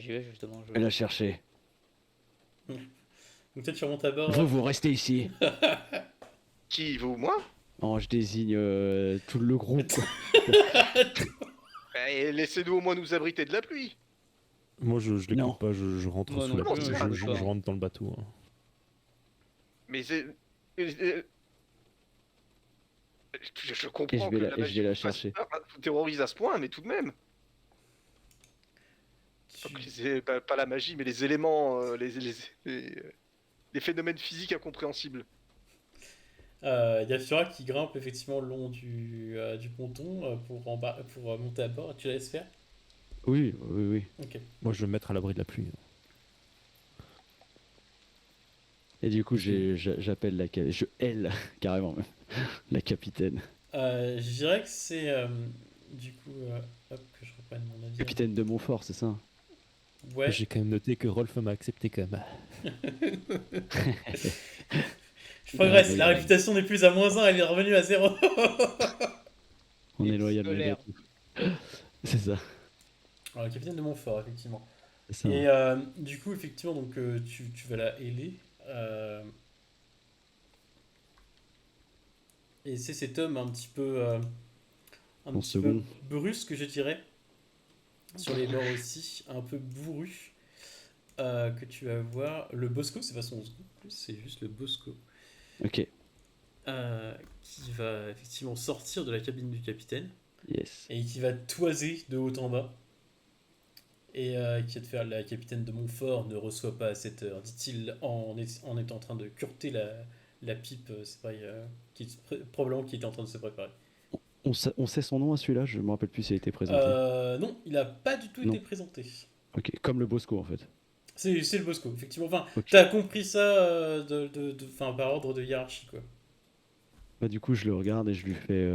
j'y vais justement. Elle a cherché. Donc toi tu remontes à bord. Vous restez ici. Qui, vous, moi? Oh, je désigne tout le groupe. Eh, laissez-nous au moins nous abriter de la pluie. Moi, je les Non. coupe pas, je rentre Moi sous non la plus, pluie, je je, coupe pas. rentre dans le bateau. Hein. Mais je comprends Et je vais que la- la et je magie vais la vous fasse chercher. peur, vous terrorise à ce point, mais tout de même. Pas la magie, mais les éléments, les phénomènes physiques incompréhensibles. Il y a Fiora qui grimpe effectivement le long du ponton pour monter à bord. Tu la laisses faire? Oui, oui, oui. Ok. Moi, je vais me mettre à l'abri de la pluie. Et du coup, j'appelle elle, carrément même, la capitaine. Je dirais que c'est du coup hop que je reprenne mon avis. Capitaine de Montfort, c'est ça? Ouais. J'ai quand même noté que Rolf m'a accepté quand même. Je progresse. Ah, La oui. réputation n'est plus à -1, elle est revenue à 0. On est Et loyal scolaire. malgré tout. C'est ça. Alors, le capitaine de Montfort, effectivement. C'est ça. Et du coup, effectivement, donc tu vas la héler. Et c'est cet homme un petit peu, En second. brusque, je dirais. Sur les bords aussi, un peu bourru. Que tu vas voir. Le Bosco, c'est pas son nom, en plus, c'est juste le Bosco. Ok. Qui va effectivement sortir de la cabine du capitaine. Yes. Et qui va toiser de haut en bas. Et qui va te faire: la capitaine de Montfort ne reçoit pas à cette heure, dit-il en étant en train de curter la pipe, c'est pareil, probablement qui était en train de se préparer. On sait son nom à celui-là, je me rappelle plus s'il a été présenté. Non, il a pas du tout Non. été présenté. Ok, comme le Bosco en fait. C'est le Bosco, effectivement. Enfin, Ok. t'as compris ça par ordre de hiérarchie, quoi. Bah, du coup, je le regarde et je lui fais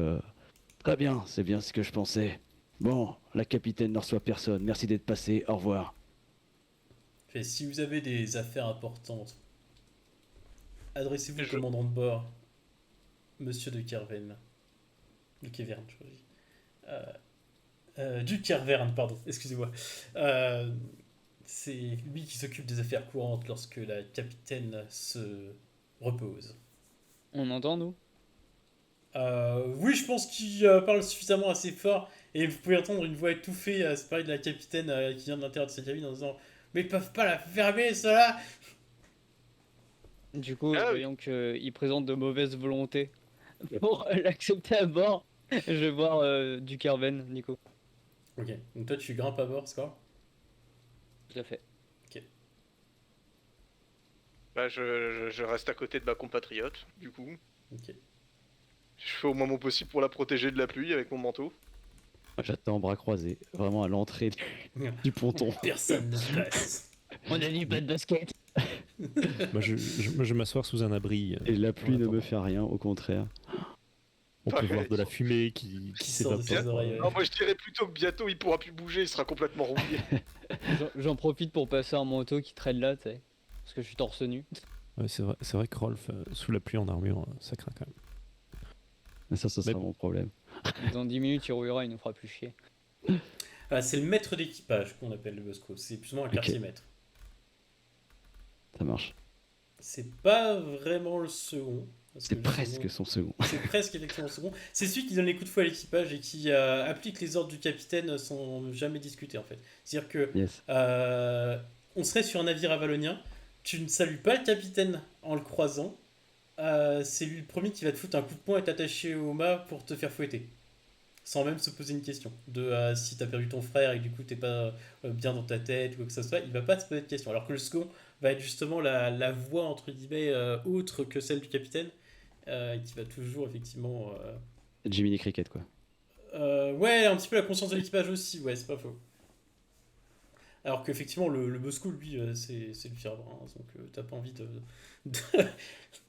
très bien, c'est bien ce que je pensais. Bon, la capitaine ne reçoit personne, merci d'être passé, au revoir. Fait: si vous avez des affaires importantes, adressez-vous au Je- commandant de bord, monsieur de Kerven. De Kevern, je dis. Du Kervern, pardon, excusez-moi. C'est lui qui s'occupe des affaires courantes lorsque la capitaine se repose. On entend, nous? Oui, je pense qu'il parle suffisamment assez fort, et vous pouvez entendre une voix étouffée, c'est pareil, de la capitaine qui vient de l'intérieur de sa cabine en disant: mais ils peuvent pas la fermer, cela! Du coup, Ah oui. voyons qu'il présente de mauvaise volonté pour l'accepter à bord. Je vais voir du Carven, Nico. Ok, donc toi tu grimpes à bord, c'est quoi? Tout à fait. Bah, je reste à côté de ma compatriote, du coup. Ok. Je fais au moins mon possible pour la protéger de la pluie avec mon manteau. J'attends bras croisés, vraiment à l'entrée du ponton. Personne ne se passe. On a dit pas de basket. Moi, je vais m'asseoir sous un abri. Et la pluie ne attendant. me fait rien, au contraire. On peut Pareil. voir de la fumée qui Qui sort de s'évapore. ses oreilles, ouais. Non, moi je dirais plutôt que bientôt il pourra plus bouger, il sera complètement rouillé. J'en profite pour passer un manteau qui traîne là, tu sais. Parce que je suis torse nu. Ouais, c'est vrai que Rolf, sous la pluie en armure, ça craint quand même. Mais ça sera Mais- mon problème. Dans 10 minutes, il rouillera, il nous fera plus chier. C'est le maître d'équipage qu'on appelle le Bosco, c'est plus ou moins un Ok. quartier maître. Ça marche. C'est pas vraiment le second. parce que C'est le presque second- son second. C'est presque effectivement le second. C'est celui qui donne les coups de fouet à l'équipage et qui applique les ordres du capitaine sans jamais discuter, en fait. C'est-à-dire que Yes. on serait sur un navire avalonien, tu ne salues pas le capitaine en le croisant, c'est lui le premier qui va te foutre un coup de poing et t'attacher au mât pour te faire fouetter. Sans même se poser une question. Si t'as perdu ton frère et que du coup t'es pas bien dans ta tête ou quoi que ce soit, il va pas te poser de question. Alors que le second va être justement la voix entre guillemets autre que celle du capitaine, qui va toujours effectivement. Jiminy Cricket, quoi. Ouais, un petit peu la conscience de l'équipage aussi, ouais, c'est pas faux. Alors qu'effectivement, le Bosco, lui, c'est le fier brun, donc t'as pas envie de,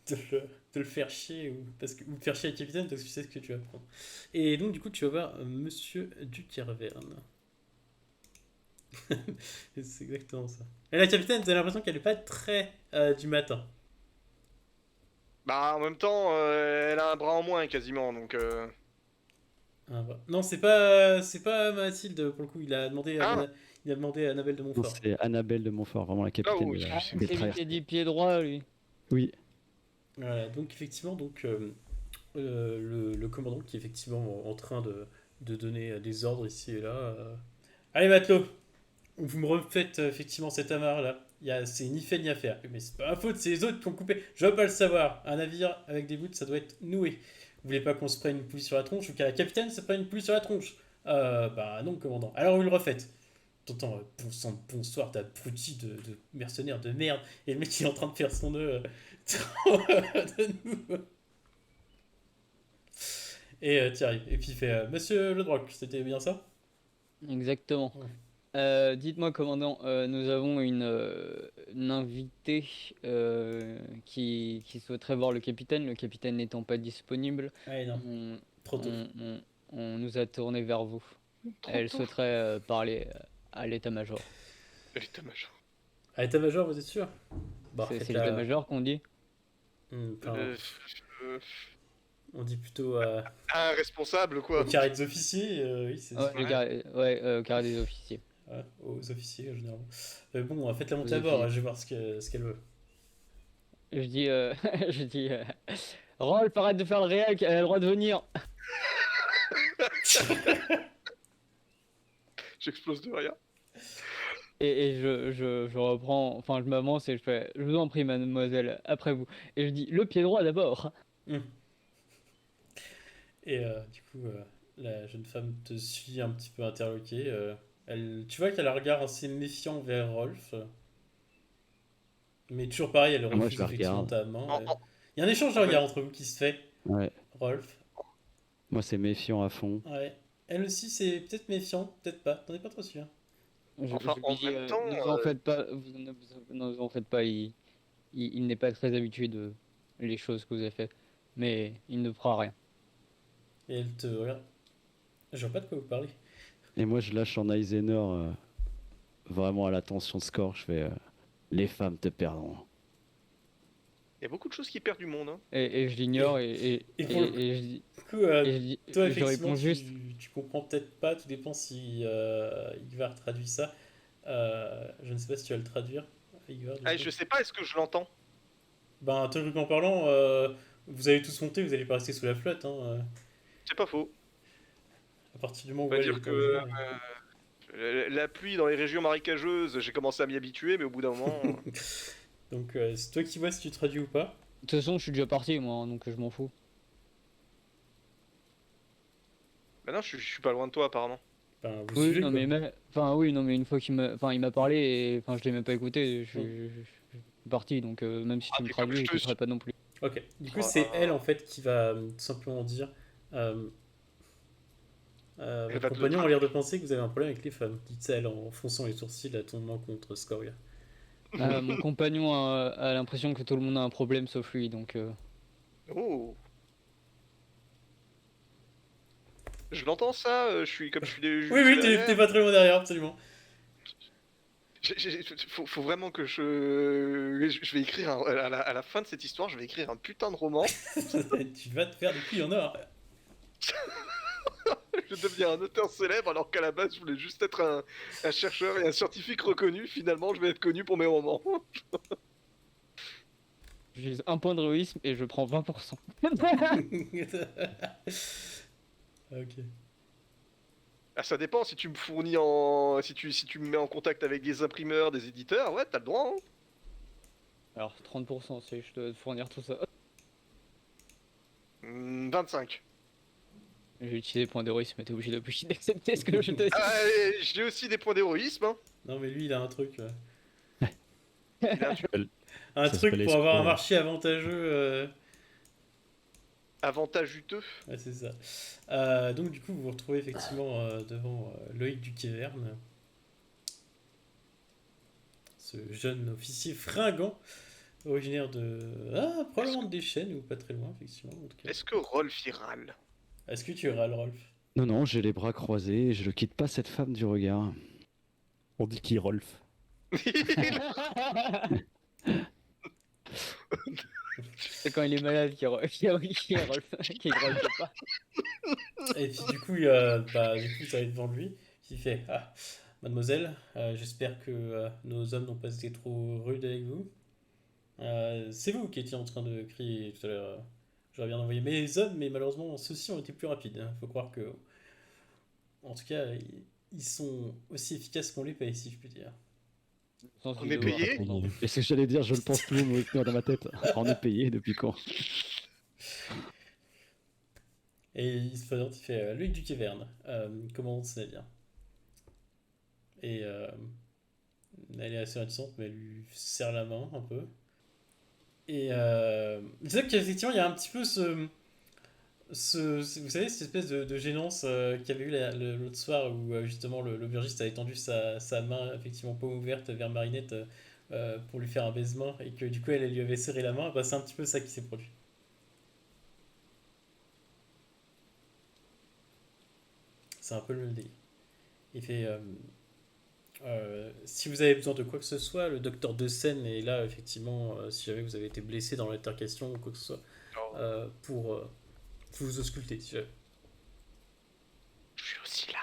de le faire chier, ou de faire chier le capitaine parce que tu sais ce que tu vas prendre. Et donc, du coup, tu vas voir Monsieur Dukervern. C'est exactement ça. Et la capitaine, t'as l'impression qu'elle est pas très du matin. Bah en même temps, elle a un bras en moins quasiment, donc... Ah, bah. Non, c'est pas Mathilde, pour le coup. Il a demandé, Ah. Il a demandé à Annabelle de Non, Montfort. c'est Annabelle de Montfort, vraiment la capitaine oui. de Ah, c'est des lui traîtres. qui a dit pied droit, lui. Oui, Voilà, donc effectivement, le commandant qui est effectivement en train de donner des ordres ici et là. Allez matelot, vous me refaites effectivement cet amarre là. C'est ni fait ni à faire. Mais c'est pas ma faute, c'est les autres qui ont coupé. Je veux pas le savoir. Un navire avec des bouts, ça doit être noué. Vous voulez pas qu'on se prenne une poulie sur la tronche ou qu'un capitaine se prenne une poulie sur la tronche? Bah non, commandant. Alors vous le refaites. T'entends, bon sang de bonsoir, t'abruti de mercenaire de merde. Et le mec il est en train de faire son nœud de nous. Et tu arrives. Et puis il fait Monsieur Le Droc, c'était bien ça? Exactement. Ouais. Dites-moi, commandant, nous avons une invitée qui souhaiterait voir le capitaine n'étant pas disponible. Allez, non, On, trop tôt. on nous a tourné vers vous. Elle tôt. souhaiterait parler à l'état-major. L'état-major. À l'état-major, vous êtes sûr? Bon, C'est faites-la. l'état-major qu'on dit? Pardon. Euh, On dit plutôt un responsable, quoi. au carré des officiers, oui, c'est Ouais, le carré des officiers. ouais, aux officiers, généralement. Bon, faites-la monter Aux à bord, officiers. je vais voir ce qu'elle veut. Je dis, je dis, Rolf, arrête de faire le réac, elle a le droit de venir. J'explose de rire. Et je reprends, enfin je m'avance et je fais, je vous en prie mademoiselle, après vous. Et je dis, le pied droit d'abord. Et du coup, la jeune femme te suit un petit peu interloquée. Tu vois qu'elle a un regard assez méfiant vers Rolf. Mais toujours pareil, elle Moi, je refuse la effectivement regarde. ta main. En- en- Il y a un échange de en fait- regards entre vous qui se fait, ouais. Rolf. Moi, c'est méfiant à fond. Ouais. Elle aussi, c'est peut-être méfiant, peut-être pas. T'en es pas trop sûr. Enfin, Je en lui dis, même temps, ne vous en faites pas, ne vous en faites pas, il n'est pas très habitué de les choses que vous avez faites. Mais il ne fera rien. Et elle te regarde. Je vois pas de quoi vous parlez. Et moi, je lâche en Eisenhower vraiment à l'attention de score. Je fais les femmes te perdront. il y a beaucoup de choses qui perdent du monde. Hein. Et je l'ignore et pour le- et je dis, Du coup, et je dis, toi, je effectivement, réponds juste. tu comprends peut-être pas. Tout dépend si Igvar traduit ça. Je ne sais pas si tu vas le traduire, Igvar. du Ah, coup. je sais pas, est-ce que je l'entends? Ben, théoriquement parlant, vous allez tous monter, vous allez pas rester sous la flotte. Hein, C'est pas faux. à partir du moment On où va elle dire est que congelée. la pluie dans les régions marécageuses, j'ai commencé à m'y habituer, mais au bout d'un moment. Donc, c'est toi qui vois si tu traduis ou pas. De toute façon, je suis déjà parti moi, hein, donc je m'en fous. Bah non, je suis pas loin de toi, apparemment. Ben, vous Oui, suivez, non quoi. enfin oui, non mais une fois il m'a parlé et enfin je l'ai même pas écouté, je suis parti donc même si Ah, tu me mais comme traduis, je je te t'écouterai pas non plus. Ok. Du coup, Oh c'est là. elle en fait qui va tout simplement dire. Elle Votre va te le compagnon a traduire. l'air de penser que vous avez un problème avec les femmes. Dites elle en fronçant les sourcils à ton encontre, Scoria. Mon compagnon a l'impression que tout le monde a un problème sauf lui donc Oh. Je l'entends ça, je suis des. Oui, oui, t'es pas très loin derrière, absolument. Faut vraiment que je vais écrire à la fin de cette histoire, je vais écrire un putain de roman. Tu vas te faire des couilles en or. Je deviens un auteur célèbre alors qu'à la base je voulais juste être un chercheur et un scientifique reconnu. Finalement, je vais être connu pour mes romans. j'ai un point d'héroïsme et je prends 20%. Ok. Ah, ça dépend si tu me fournis si tu me mets en contact avec des imprimeurs, des éditeurs, ouais, t'as le droit. Hein. Alors 30% c'est je dois te fournir tout ça. 25. J'ai utilisé point d'héroïsme et t'es obligé d'accepter ce que je te dis. Ah, j'ai aussi des points d'héroïsme. Hein. Non, mais lui, il a un truc. Il a un Un Ça truc s'appelle pour avoir un escroc. marché avantageux. avantage juteux. Ouais, c'est ça. Donc, du coup, vous vous retrouvez effectivement devant Loïc Duquesverne. Ce jeune officier fringant, originaire de. Ah, probablement de Deschênes ou pas très loin, effectivement. En tout cas. Est-ce que Rolf y râle? Est-ce que tu râles, Rolf? Non, non, j'ai les bras croisés et je ne quitte pas cette femme du regard. On dit qui Rolf? C'est quand il est malade qui grogge pas. Et puis, du coup, du coup, ça va être devant lui. Il fait Ah, Mademoiselle, j'espère que nos hommes n'ont pas été trop rudes avec vous. C'est vous qui étiez en train de crier tout à l'heure. J'aurais bien envoyé mes hommes, mais malheureusement, ceux-ci ont été plus rapides. Il faut croire que, en tout cas, ils sont aussi efficaces qu'on les paye, si je puis dire. Sans On est devoir payé répondre. Et c'est ce que j'allais dire, je le pense tout dans ma tête. On est payé depuis quand? Et il se présente, il fait Loïc Duquesverne, comment ça va bien? Et elle est assez réticente, mais elle lui serre la main un peu. Et c'est vrai qu'effectivement, il y a un petit peu vous savez, cette espèce de gênance qu'il y avait eu l'autre soir où justement l'aubergiste a étendu sa main, effectivement paume ouverte, vers Marinette pour lui faire un baisement et que du coup elle lui avait serré la main. Bah, c'est un petit peu ça qui s'est produit. C'est un peu le même délire. Il fait si vous avez besoin de quoi que ce soit, le docteur De Seine est là, effectivement, si jamais vous avez été blessé dans l'altercation ou quoi que ce soit, Alors, pour vous ausculter. Si jamais. je suis aussi là.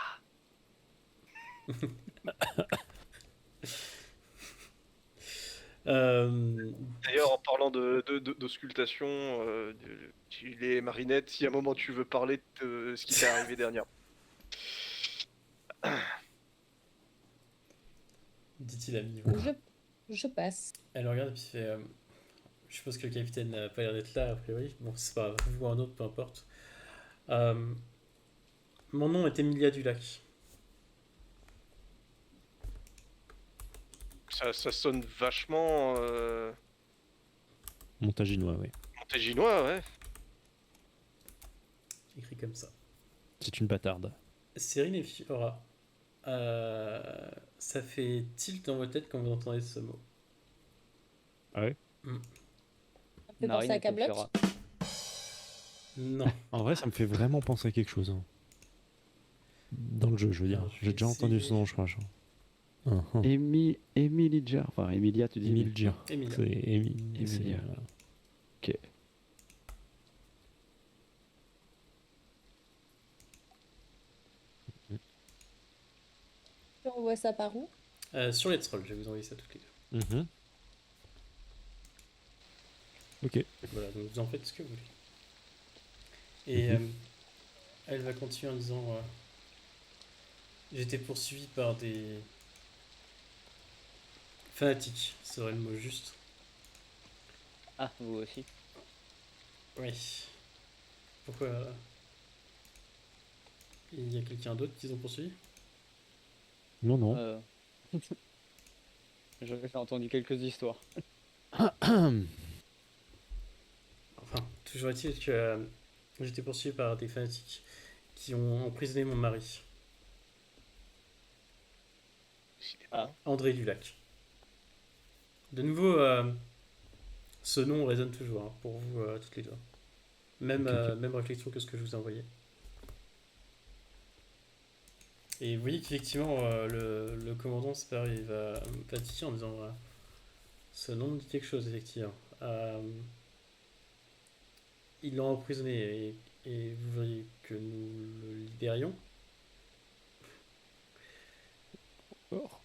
Euh, D'ailleurs, en parlant d'auscultation, les marinettes, si à un moment tu veux parler de ce qui t'est arrivé dernière. dit-il à mi-voix. Je passe. Elle regarde et puis fait je suppose que le capitaine n'a pas l'air d'être là, a priori. Bon, c'est pas grave, vous ou un autre, peu importe. Euh, Mon nom est Emilia Dulac. Ça sonne vachement Montaginois, oui. montaginois, ouais. Écrit comme ça. C'est une bâtarde. Cyril et Fiora. Ça fait tilt dans votre tête quand vous entendez ce mot. Ah ouais? Ça fait penser à Marinette Kaamelott. Fiora. Non. En vrai, ça me fait vraiment penser à quelque chose. Hein. Dans le jeu, je veux dire. Alors, je J'ai vais déjà entendu essayer. ce nom, je crois. Emilia, enfin Emilia, tu dis. Emilia. Emilia. C'est Emilia. Ok. On voit ça par où? Sur Let's Roll, je vais vous envoyer ça toutes les deux. Mhm. Ok. Voilà, donc vous en faites ce que vous voulez. Et elle va continuer en disant j'étais poursuivi par des fanatiques, serait le mot juste. Ah, vous aussi. Oui. Pourquoi il y a quelqu'un d'autre qu'ils ont poursuivi? Non, non. Euh, J'ai entendu quelques histoires. Enfin, toujours est-il que j'étais poursuivi par des fanatiques qui ont emprisonné mon mari, Décidément. André Dulac. De nouveau, ce nom résonne toujours hein, pour vous toutes les deux. Même, Ok. même réflexion que ce que je vous ai envoyé. Et vous voyez qu'effectivement, le commandant, c'est pareil, il va tiquer en disant ce nom me dit quelque chose, effectivement. Ils l'ont emprisonné et vous voyez que nous le libérions. Or.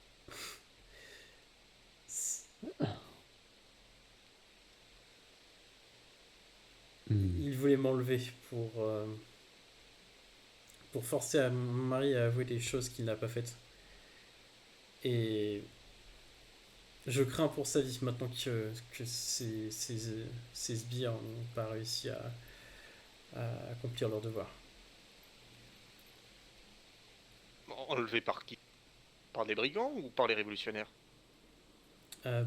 Hmm. Il voulait m'enlever pour forcer à mon mari à avouer des choses qu'il n'a pas faites. Et je crains pour sa vie maintenant que ces sbires n'ont pas réussi à accomplir leur devoir. Enlevé par qui? Par des brigands ou par les révolutionnaires? Euh,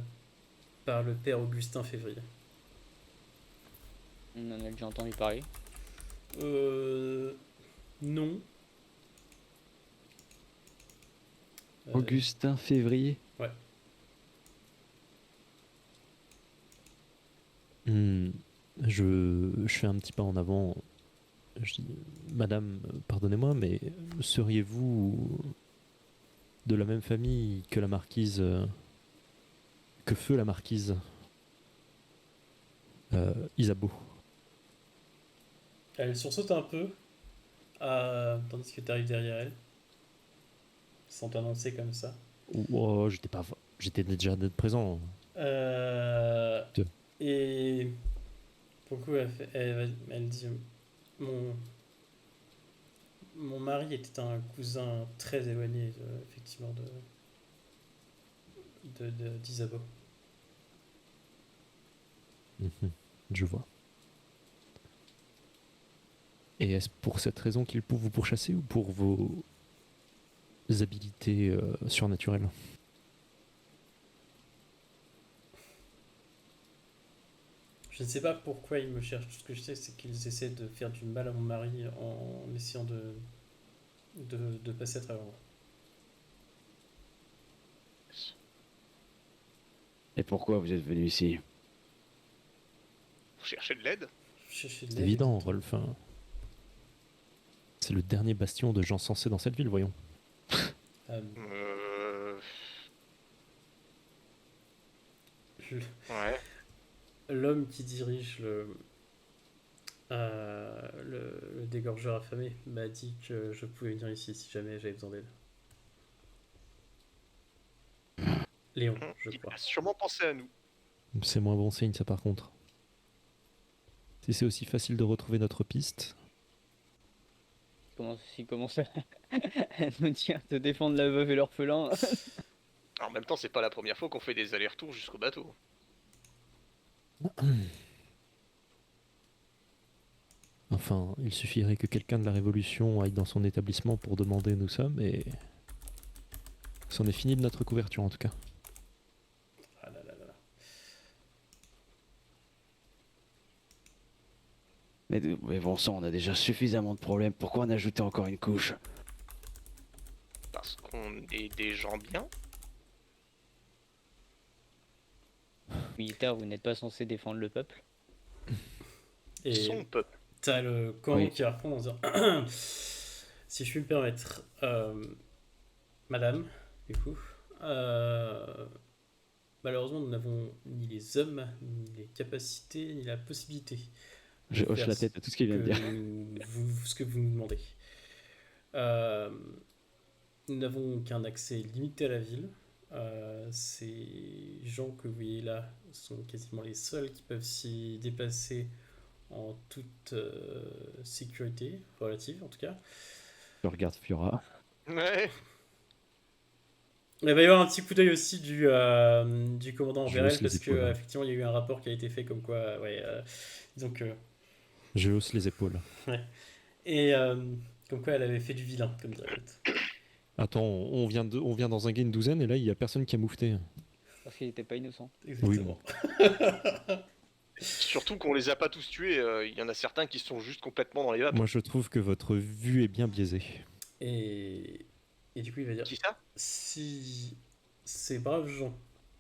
Par le père Augustin Février. On en a déjà entendu parler. Non. Augustin Février. Hmm. Je fais un petit pas en avant. Je dis, Madame, pardonnez-moi, mais seriez-vous de la même famille que la marquise, que feu la marquise Isabeau? Elle sursaute un peu, tandis que tu arrives derrière elle. sans t'annoncer comme ça. Oh, j'étais déjà présent. Euh, Deux. et pour le coup, elle dit mon mari était un cousin très éloigné, effectivement, d'Isabeau. Mhm, je vois. Et est-ce pour cette raison qu'il peut vous pourchasser ou pour vos habilités surnaturelles? Je ne sais pas pourquoi ils me cherchent. Tout ce que je sais, c'est qu'ils essaient de faire du mal à mon mari en essayant de passer à travers moi. Et pourquoi vous êtes venu ici? Vous cherchez de l'aide? Je cherchais de C'est l'aide, évident, exactement. Rolf. Hein. C'est le dernier bastion de gens sensés dans cette ville, voyons. Euh, Euh... le- Ouais. L'homme qui dirige le dégorgeur affamé m'a dit que je pouvais venir ici si jamais j'avais besoin d'aide. Léon, je Il crois. a sûrement pensé à nous. C'est moins bon signe, ça, par contre. Si c'est aussi facile de retrouver notre piste, S'il commence à nous dire de défendre la veuve et l'orphelin. En même temps, c'est pas la première fois qu'on fait des allers-retours jusqu'au bateau. enfin, il suffirait que quelqu'un de la Révolution aille dans son établissement pour demander où nous sommes et... c'en est fini de notre couverture, en tout cas. Ah là là là là. Mais bon sang, on a déjà suffisamment de problèmes. Pourquoi en ajouter encore une couche? Parce qu'on est des gens bien. Militaire, vous n'êtes pas censé défendre le peuple. Et Son peuple. t'as le camp Oui. qui répond en disant si je puis me permettre, madame, du coup, malheureusement, nous n'avons ni les hommes, ni les capacités, ni la possibilité de Je hoche faire la tête à tout ce qu'il vient de dire. ce que vous nous demandez. Euh, nous n'avons qu'un accès limité à la ville. Ces gens que vous voyez là sont quasiment les seuls qui peuvent s'y déplacer en toute sécurité relative, en tout cas. Je regarde Fiora. Ouais. Il va y avoir un petit coup d'œil aussi du commandant Je Verel hausse les parce que épaules. effectivement il y a eu un rapport qui a été fait comme quoi, ouais, donc Je hausse les épaules. et comme quoi elle avait fait du vilain, comme dirait l'autre. Attends, on vient dans un game une douzaine et là il y a personne qui a moufté. Parce qu'il n'était pas innocent. Exactement. Surtout qu'on les a pas tous tués. Il y en a certains qui sont juste complètement dans les vapes. Moi je trouve que votre vue est bien biaisée. Et du coup il va dire Qui ça? si ces braves gens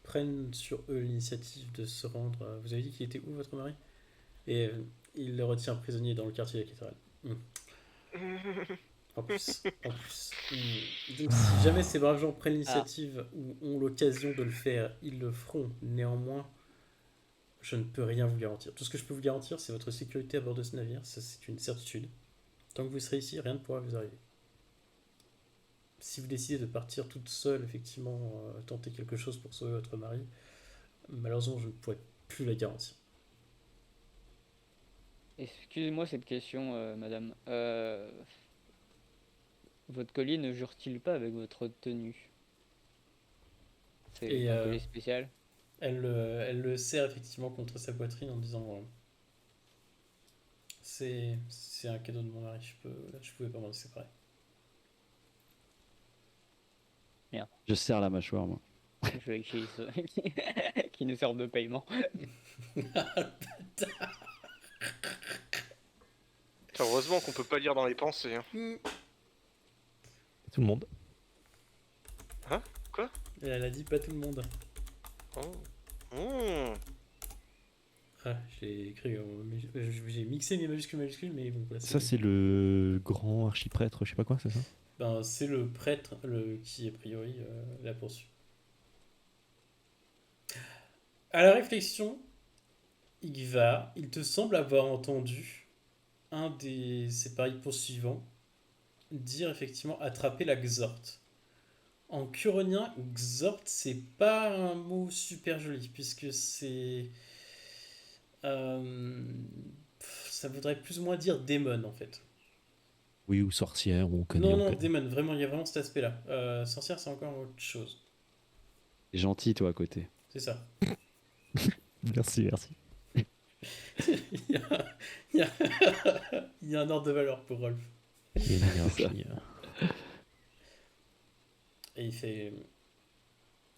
prennent sur eux l'initiative de se rendre, vous avez dit qu'il était où votre mari? Et il le retient prisonnier dans le quartier de la cathédrale. En plus. Donc si jamais ces braves gens prennent l'initiative ou ont l'occasion de le faire, ils le feront. Néanmoins, je ne peux rien vous garantir. Tout ce que je peux vous garantir, c'est votre sécurité à bord de ce navire. Ça, c'est une certitude. Tant que vous serez ici, rien ne pourra vous arriver. Si vous décidez de partir toute seule, effectivement, tenter quelque chose pour sauver votre mari, malheureusement, je ne pourrai plus la garantir. Excusez-moi cette question, madame. Votre collier ne jure-t-il pas avec votre tenue? C'est Et, un collier spécial. Elle le serre effectivement contre sa poitrine en disant c'est un cadeau de mon mari, je pouvais pas m'en séparer. Je serre la mâchoire, moi. Je veux qui nous servent de paiement. Heureusement qu'on peut pas lire dans les pensées. Hein. Tout le monde. Et elle a dit pas tout le monde. Oh. Mmh. Ah, j'ai écrit, j'ai mixé mes majuscules, mais bon, voilà, Ça c'est le grand archiprêtre, je sais pas quoi, c'est ça? ben, c'est le prêtre qui, a priori, l'a poursuit. À la réflexion, il te semble avoir entendu un des séparés poursuivants dire effectivement attraper la Xorte. En curonien, Xort, c'est pas un mot super joli, puisque c'est. euh, Ça voudrait plus ou moins dire démon en fait. Oui, ou sorcière, ou on connaît, Non, on non, connaît. démon, vraiment, il y a vraiment cet aspect-là. Sorcière, c'est encore autre chose. T'es gentil, toi, à côté. C'est ça. Merci, merci. il, y a, il y a- il y a un ordre de valeur pour Rolf. Il y a une hiérarchie. Et il fait.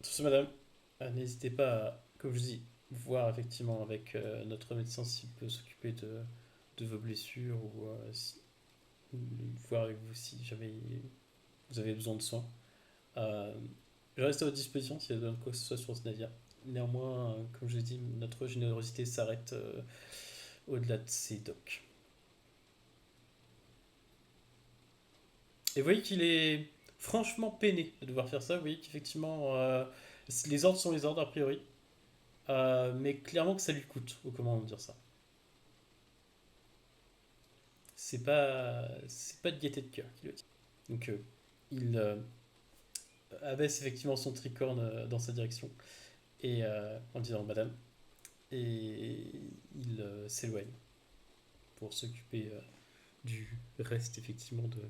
Sur ce, madame, n'hésitez pas à, comme je dis, voir effectivement avec notre médecin s'il peut s'occuper de vos blessures ou voir avec vous si jamais vous avez besoin de soins. Euh, je reste à votre disposition s'il y a besoin de quoi que ce soit sur ce navire. Néanmoins, comme je l'ai dit, notre générosité s'arrête au-delà de ces docks. Et vous voyez qu'il est franchement peiné de devoir faire ça. Vous voyez qu'effectivement, les ordres sont les ordres a priori. Mais clairement que ça lui coûte, ou comment dire ça. C'est pas de gaieté de cœur qu'il le dit. Donc il abaisse effectivement son tricorne dans sa direction et en disant madame et il s'éloigne pour s'occuper du reste effectivement de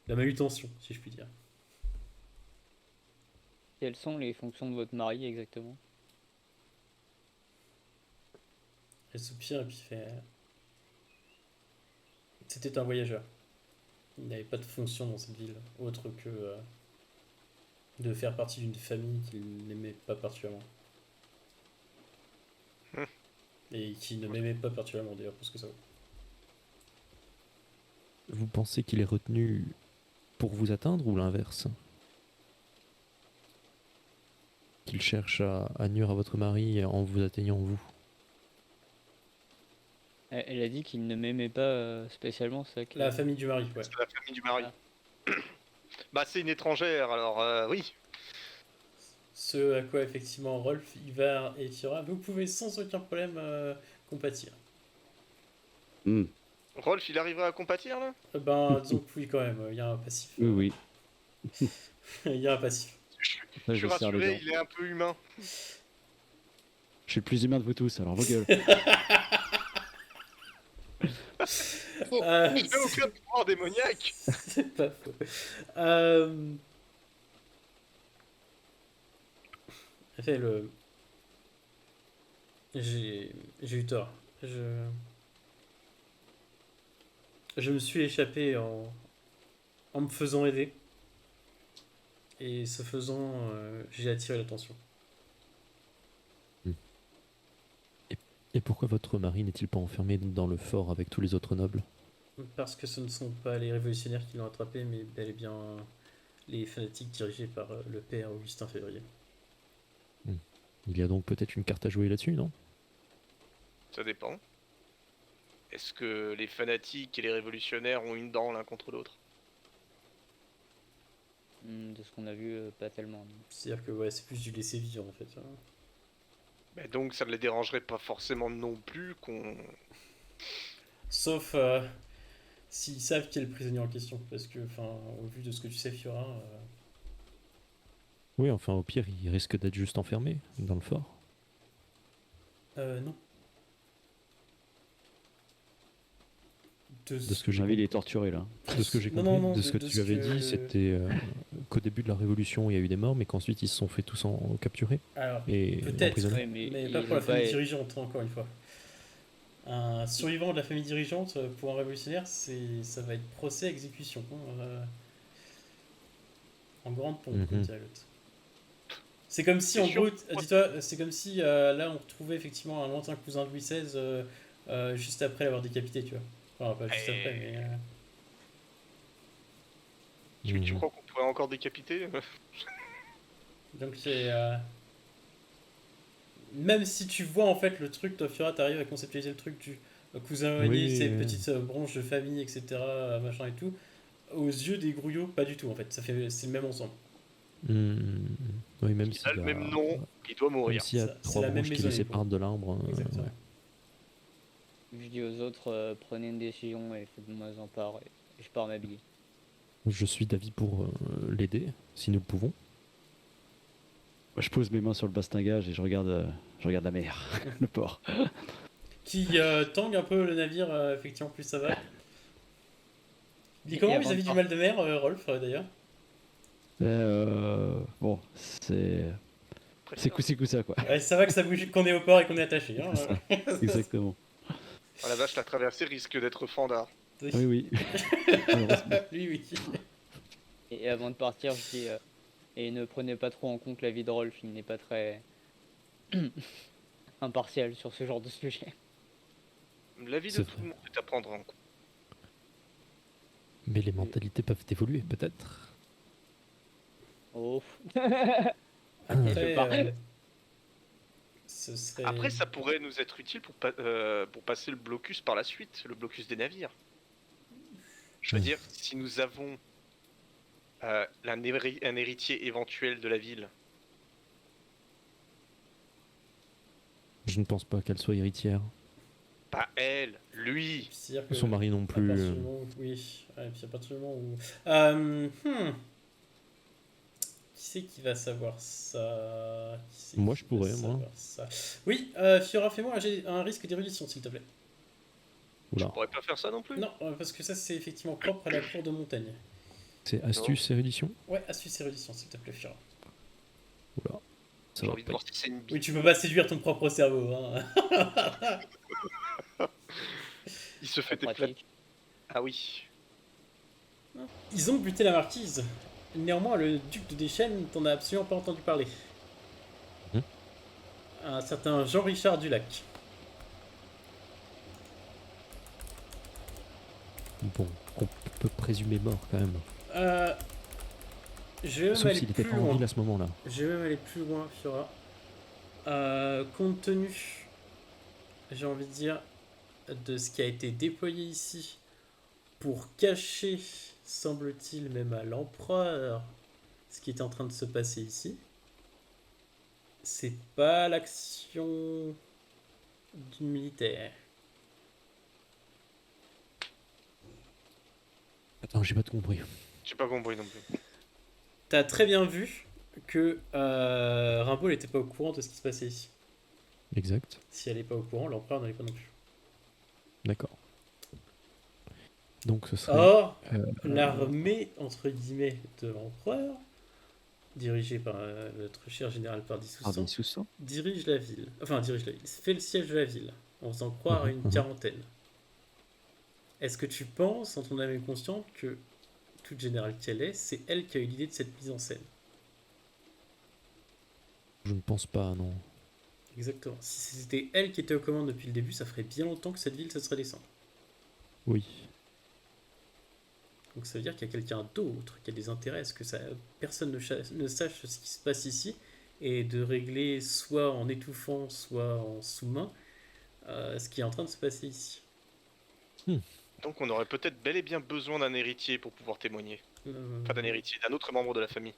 la manutention si je puis dire. Quelles sont les fonctions de votre mari exactement? Elle soupire et puis fait c'était un voyageur. Il n'avait pas de fonction dans cette ville autre que de faire partie d'une famille qu'il n'aimait pas particulièrement. Et qui ne m'aimait pas particulièrement d'ailleurs, parce que ça. Vous pensez qu'il est retenu pour vous atteindre ou l'inverse? Qu'il cherche à nuire à votre mari en vous atteignant vous? Elle a dit qu'il ne m'aimait pas spécialement, c'est ça que... La famille du mari, ouais. C'est la famille du mari. Ah. Bah, c'est une étrangère, alors oui. Ce à quoi effectivement Rolf, Ivar et Fiora, vous pouvez sans aucun problème compatir. Hmm. Rolf, il arrivera à compatir là? Ben, disons que oui quand même, il y a un passif. Oui, oui. Il y a un passif. Là, Je suis serre les rassuré, dents. il est un peu humain. Je suis le plus humain de vous tous, alors vos gueules. Euh, Il n'a aucun pouvoir démoniaque. c'est pas faux. En fait, j'ai eu tort. Je me suis échappé en me faisant aider. Et ce faisant, j'ai attiré l'attention. Et pourquoi votre mari n'est-il pas enfermé dans le fort avec tous les autres nobles? Parce que ce ne sont pas les révolutionnaires qui l'ont attrapé, mais bel et bien les fanatiques dirigés par le père Augustin Février. Il y a donc peut-être une carte à jouer là-dessus, non? Ça dépend. Est-ce que les fanatiques et les révolutionnaires ont une dent l'un contre l'autre? De ce qu'on a vu, pas tellement. Non. C'est-à-dire que ouais, c'est plus du laisser vivre en fait. Hein. Mais donc ça ne les dérangerait pas forcément non plus qu'on... Sauf s'ils savent qui est le prisonnier en question. Parce que, enfin, au vu de ce que tu sais, Fiora, Oui, enfin au pire, il risque d'être juste enfermé dans le fort. non. De ce que À j'ai mon avis, il est torturé là. De ce que j'ai Non, compris, non, de ce que de tu ce avais que- dit, c'était qu'au début de la Révolution, il y a eu des morts, mais qu'ensuite ils se sont fait tous en capturer Alors, et peut-être, emprisonnés. Ouais, mais mais ils pas pour la ont famille pas- dirigeante, encore une fois. Un survivant de la famille dirigeante, pour un révolutionnaire, ça va être procès-exécution. En grande pompe, comme Mhm. dirait l'autre. C'est comme si, C'est en sûr. gros, dis-toi, c'est comme si là on retrouvait effectivement un lointain cousin de Louis XVI juste après l'avoir décapité, tu vois. Enfin, pas juste Et- après, mais. Tu Mhm. crois qu'on pourrait encore décapiter? Donc c'est. Même si tu vois en fait le truc, toi Fiora, t'arrives à conceptualiser le truc du cousin éloigné, Oui, ces oui. petites branches de famille, etc., machin et tout. Aux yeux des grouillots, pas du tout en fait. C'est le même ensemble. Mhm. Oui, même Il a le s'il y même nom, il doit même mourir. s'il y a Ça, c'est trois la même branches qui le maisonnée, séparent de l'arbre. Exactement. Ouais. Je dis aux autres, prenez une décision et faites-moi en part, et je pars m'habiller. Je suis d'avis pour l'aider, si nous le pouvons. Je pose mes mains sur le bastingage et je regarde la mer, le port. Qui tangue un peu le navire, effectivement, plus ça va. Il dit comment avant vis-à-vis de du mal de mer, Rolf, d'ailleurs? Bon, c'est coup ça quoi. Ouais, ça va que ça bouge, qu'on est au port et qu'on est attaché. Hein, C'est ça. Exactement. Ah, la vache, la traversée risque d'être fandard. Oui, oui. Malheureusement. Oui, oui. Et avant de partir, je dis et ne prenez pas trop en compte l'avis de Rolf, il n'est pas très impartial sur ce genre de sujet. L'avis de C'est tout vrai. le monde est à prendre en compte. Mais les mentalités peuvent évoluer, peut-être. Oh. Après, pars. ce serait... Après, ça pourrait nous être utile pour passer le blocus par la suite, le blocus des navires. Je veux dire, si nous avons un héritier éventuel de la ville, Je ne pense pas qu'elle soit héritière. pas elle, lui. C'est-à-dire que Son mari non à plus. partir du moment où- Oui, ouais, puis à partir du moment où... Qui c'est qui va savoir ça? Qui c'est Moi, qui je va pourrais, moi. savoir ça Oui, Fiora, fais-moi un risque d'érudition, s'il te plaît. Je Oula. pourrais pas faire ça non plus. Non, parce que ça, c'est effectivement propre à la cour de montagne. C'est astuce, érudition. Ouais, astuce érudition, s'il te plaît, Fiora. Oula. Ça J'ai va envie de pas voir si c'est une Oui, bite. tu peux pas séduire ton propre cerveau. Hein. Il se fait Très éclater. pratique. Ah oui. Ils ont buté la marquise. Néanmoins, le duc de Deschênes, t'en as absolument pas entendu parler. Mhm. Un certain Jean-Richard Dulac. Bon, qu'on peut présumer mort quand même. Je vais même Sauf aller s'il était plus pas en loin. ville à ce moment-là. Je vais même aller plus loin, Fiora. Compte tenu, j'ai envie de dire, de ce qui a été déployé ici pour cacher, semble-t-il, même à l'empereur, ce qui est en train de se passer ici, c'est pas l'action d'une militaire. Attends, j'ai pas tout compris. J'ai pas compris non plus. T'as très bien vu que Rimbaud n'était pas au courant de ce qui se passait ici. Exact. Si elle n'est pas au courant, l'empereur n'en est pas non plus. D'accord. Donc ce serait. Or, euh, l'armée, entre guillemets, de l'empereur, dirigée par notre cher général Pardi-Soussan, Soussan. dirige la ville. Enfin, dirige la ville. Fait le siège de la ville, en faisant croire à une Mhm. quarantaine. Est-ce que tu penses, en ton âme et conscience, que, toute générale qu'elle est, c'est elle qui a eu l'idée de cette mise en scène? Je ne pense pas, non. Exactement. Si c'était elle qui était aux commandes depuis le début, ça ferait bien longtemps que cette ville se serait descendue. Oui. Donc ça veut dire qu'il y a quelqu'un d'autre qui a des intérêts à ce que personne ne sache ce qui se passe ici et de régler soit en étouffant, soit en sous-main ce qui est en train de se passer ici. Donc on aurait peut-être bel et bien besoin d'un héritier pour pouvoir témoigner. Enfin d'un héritier, d'un autre membre de la famille.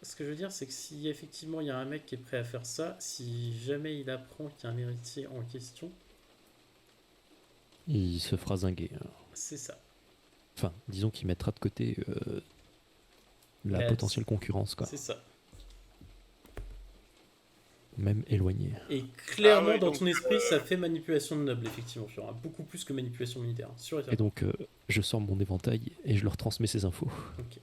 Ce que je veux dire, c'est que si effectivement il y a un mec qui est prêt à faire ça, si jamais il apprend qu'il y a un héritier en question, Il se fera zinguer. c'est ça. Enfin, disons qu'il mettra de côté la Ouais, potentielle concurrence, quoi. C'est ça. Même éloignée. Et clairement, Ah ouais, dans donc, ton esprit, ça fait manipulation de noble, effectivement. Il y aura beaucoup plus que manipulation militaire. Hein, sûr et Et certain. donc, je sors mon éventail et je leur transmets ces infos. Ok.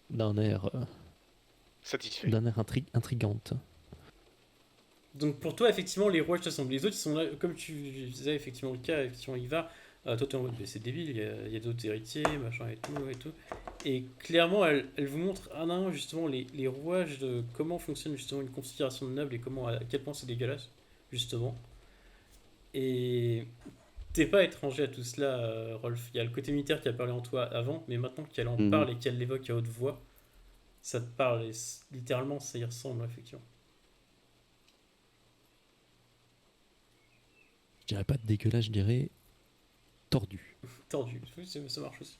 D'un air, Satisfait. intrigante. Donc pour toi, effectivement, les rouages te semblent. Les autres, ils sont là, comme tu disais, effectivement, le cas, effectivement, il va. Toi, t'es en mode, mais c'est débile, il y a d'autres héritiers, machin et tout, et tout. Et clairement, elle vous montre un à un, justement, les rouages de comment fonctionne, justement, une conspiration de nobles et comment, à quel point c'est dégueulasse, justement. Et t'es pas étranger à tout cela, Rolf. Il y a le côté militaire qui a parlé en toi avant, mais maintenant qu'elle en Mhm. parle et qu'elle l'évoque à haute voix, ça te parle, et littéralement, ça y ressemble, effectivement. Je dirais pas dégueulasse, je dirais tordu. Tordu, oui, ça marche aussi.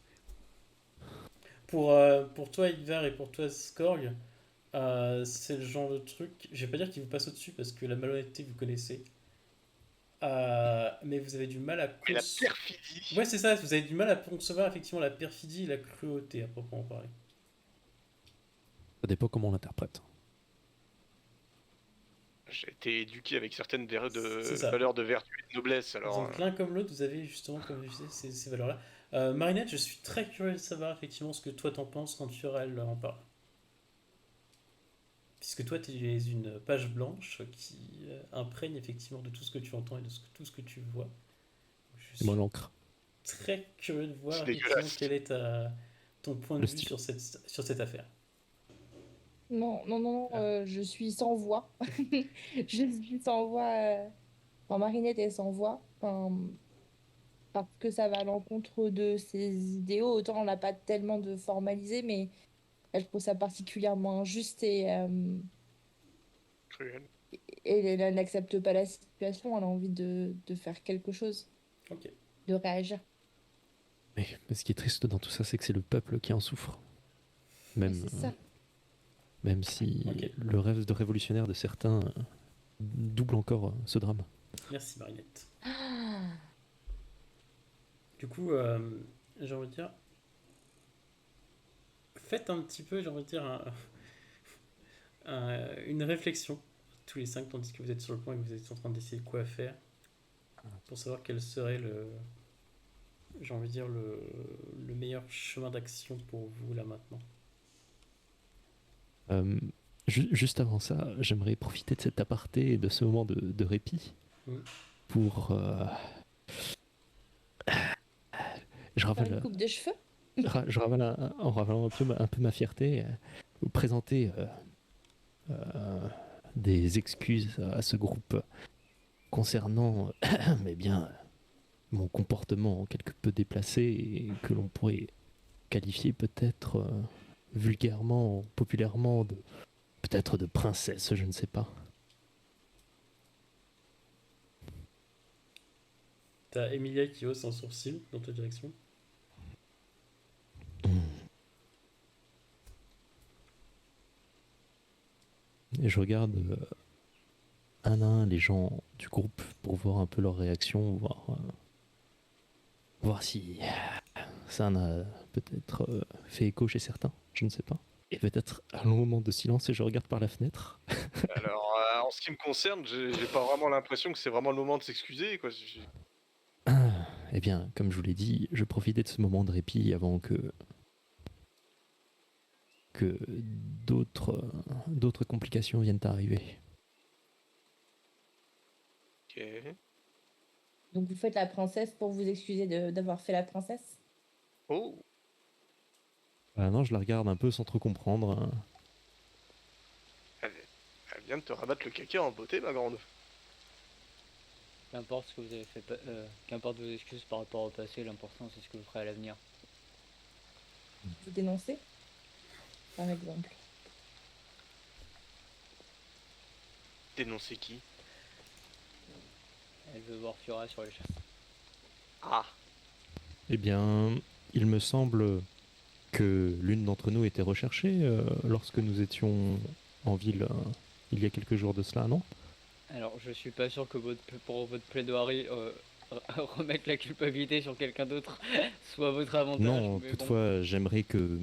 Pour toi, Ivar, et pour toi, Skorg, c'est le genre de truc. Je vais pas dire qu'il vous passe au-dessus parce que la malhonnêteté, vous connaissez. Mais vous avez du mal à Et la perfidie. Ouais, c'est ça, vous avez du mal à concevoir effectivement la perfidie et la cruauté à proprement parler. Ça dépend comment on l'interprète. J'ai été éduqué avec certaines C'est ça. valeurs de vertu et de noblesse, alors. Donc l'un comme l'autre, vous avez justement, comme je disais, ces valeurs-là. Marinette, je suis très curieux de savoir effectivement ce que toi t'en penses quand Fiorel en parle. Puisque toi, tu es une page blanche qui imprègne effectivement de tout ce que tu entends et de tout ce que tu vois. Je C'est moi suis l'encre. très curieux de voir C'est effectivement dégueulasse. quel est ton point de Le vue style. sur cette affaire. Non, non, non, non, Ah. je suis sans voix. Je suis sans voix. Enfin, Marinette est sans voix. Enfin, parce que ça va à l'encontre de ses idéaux. Autant on n'a pas tellement de formalisé, mais elle trouve ça particulièrement injuste Cruel. et elle n'accepte pas la situation. Elle a envie de faire quelque chose, Ok. de réagir. Mais ce qui est triste dans tout ça, c'est que c'est le peuple qui en souffre. Mais Même, c'est ça. même si Ok. le rêve de révolutionnaire de certains double encore ce drame. Merci Marinette. Ah, Du coup, j'ai envie de dire, faites un petit peu, j'ai envie de dire, une réflexion, tous les cinq, tandis que vous êtes sur le point et que vous êtes en train d'essayer de quoi faire, pour savoir quel serait j'ai envie de dire, le meilleur chemin d'action pour vous là maintenant. Euh, juste avant ça, j'aimerais profiter de cet aparté et de ce moment de répit Mm. pour... je faire une ravale, coupe de cheveux? je ravale en ravalant un peu ma fierté, vous présenter des excuses à ce groupe concernant mais bien, mon comportement quelque peu déplacé et que l'on pourrait qualifier peut-être vulgairement, populairement, peut-être de princesse, je ne sais pas. T'as Emilia qui hausse un sourcil dans ta direction. Et je regarde un à un les gens du groupe pour voir un peu leur réaction, voir si ça en a peut-être fait écho chez certains, je ne sais pas. Et peut-être un long moment de silence et je regarde par la fenêtre. Alors, en ce qui me concerne, j'ai pas vraiment l'impression que c'est vraiment le moment de s'excuser, quoi. Eh bien, comme je vous l'ai dit, je profitais de ce moment de répit avant que d'autres complications viennent à arriver. Ok. Donc vous faites la princesse pour vous excuser d'avoir fait la princesse? Oh, Ah non, je la regarde un peu sans trop comprendre, hein. elle, elle vient de te rabattre le caca en beauté, ma grande. Qu'importe ce que vous avez fait, qu'importe vos excuses par rapport au passé, l'important c'est ce que vous ferez à l'avenir. Vous dénoncez, par exemple. Dénoncer qui? Elle veut voir Fiora sur les chats. Ah, Eh bien, il me semble que l'une d'entre nous était recherchée lorsque nous étions en ville il y a quelques jours de cela, non? Alors je suis pas sûr que pour votre plaidoirie, remettre la culpabilité sur quelqu'un d'autre soit votre avantage. Non, mais bon. toutefois, j'aimerais que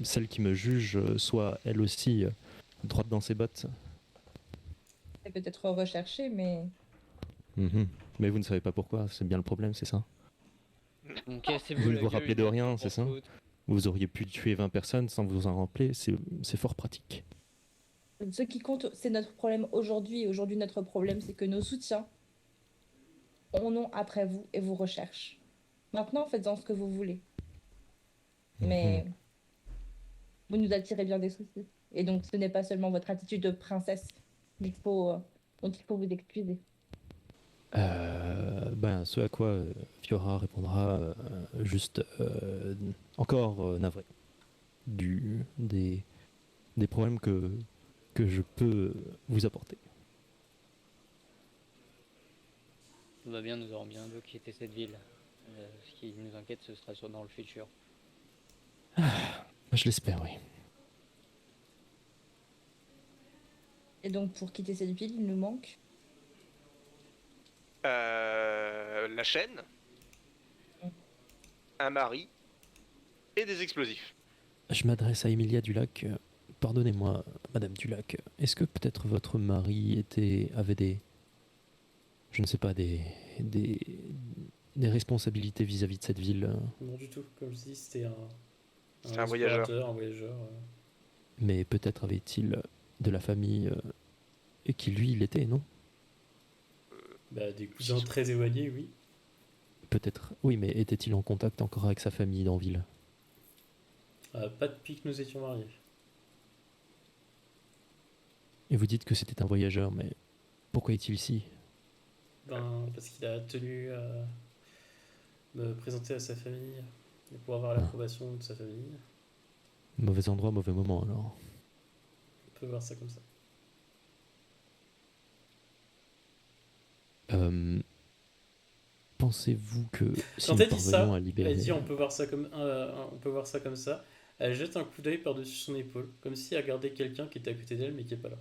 celle qui me juge soit elle aussi droite dans ses bottes. C'est peut-être recherché, mais Mhm. Mais vous ne savez pas pourquoi, c'est bien le problème, c'est ça? Donc cassez-vous Vous ne la vous gueule rappelez une de bonne rien, fois c'est pour ça? toutes. Vous auriez pu tuer 20 personnes sans vous en rappeler, c'est fort pratique. ce qui compte, c'est notre problème aujourd'hui. Et aujourd'hui, notre problème, c'est que nos soutiens en ont après vous et vous recherchent. Maintenant, faites-en ce que vous voulez. Mais vous nous attirez bien des soucis. Et donc, ce n'est pas seulement votre attitude de princesse dont il faut vous excuser. Ben, ce à quoi Fiora répondra juste encore navré des problèmes que je peux vous apporter. Tout va bien, nous aurons bientôt quitté cette ville. Ce qui nous inquiète, ce sera sur dans le futur. Je l'espère, oui. Et donc, pour quitter cette ville, il nous manque La chaîne, un mari et des explosifs. Je m'adresse à Emilia Dulac. Pardonnez-moi, Madame Dulac. Est-ce que peut-être votre mari avait des, je ne sais pas, des, des responsabilités vis-à-vis de cette ville, Non du tout, comme je dis, c'était C'est un voyageur. explorateur, un voyageur. mais peut-être avait-il de la famille et qui lui, il était, non? Bah, des cousins très éloignés, oui. Peut-être, oui, mais était-il en contact encore avec sa famille dans ville? Pas depuis que nous étions mariés. Et vous dites que c'était un voyageur, mais pourquoi est-il ici? Ben, parce qu'il a tenu à me présenter à sa famille et pour avoir l'approbation de sa famille. Mauvais endroit, mauvais moment alors. On peut voir ça comme ça. Pensez-vous que si Quand nous elle dit ça, parvenions à libérer... elle dit on peut voir ça comme on peut voir ça comme ça. Elle jette un coup d'œil par-dessus son épaule, comme si elle regardait quelqu'un qui était à côté d'elle mais qui est pas là.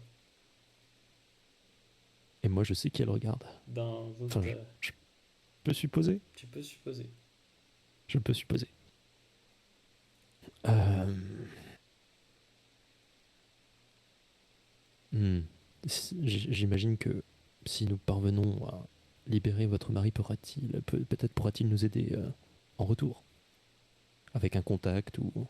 Et moi, je sais qui elle regarde. Ben, donc, Enfin, je peux supposer. tu peux supposer. Je peux supposer. J'imagine que si nous parvenons à libérer votre mari, peut-être pourra-t-il nous aider en retour, avec un contact ou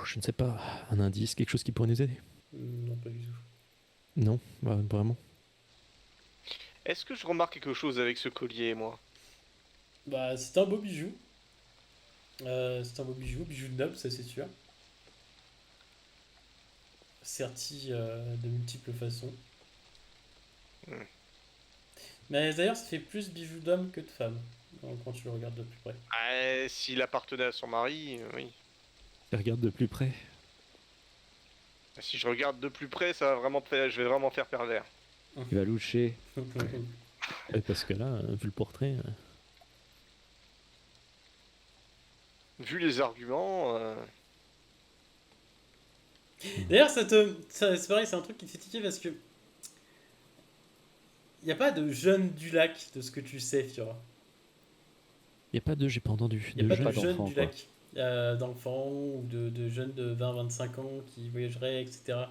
je ne sais pas, un indice, quelque chose qui pourrait nous aider. Non, pas du tout. Non, vraiment. Est-ce que je remarque quelque chose avec ce collier, moi? Bah, c'est un beau bijou. C'est un beau bijou, bijou de noble, ça c'est sûr. Serti de multiples façons. Mais d'ailleurs, ça fait plus bijou d'homme que de femme, quand tu le regardes de plus près. S'il appartenait à son mari, oui. Et regarde de plus près. Si je regarde de plus près, ça va vraiment je vais vraiment faire pervers. Il va loucher. Et parce que là, vu le portrait, Vu les arguments, D'ailleurs, c'est pareil, c'est un truc qui te fait tiquer parce que il n'y a pas de jeune du lac de ce que tu sais, Fiora. il n'y a pas de, j'ai pas entendu, Il n'y a de pas de jeunes. jeunes d'enfants, du quoi. lac d'enfants ou de jeunes de 20-25 ans qui voyageraient, etc.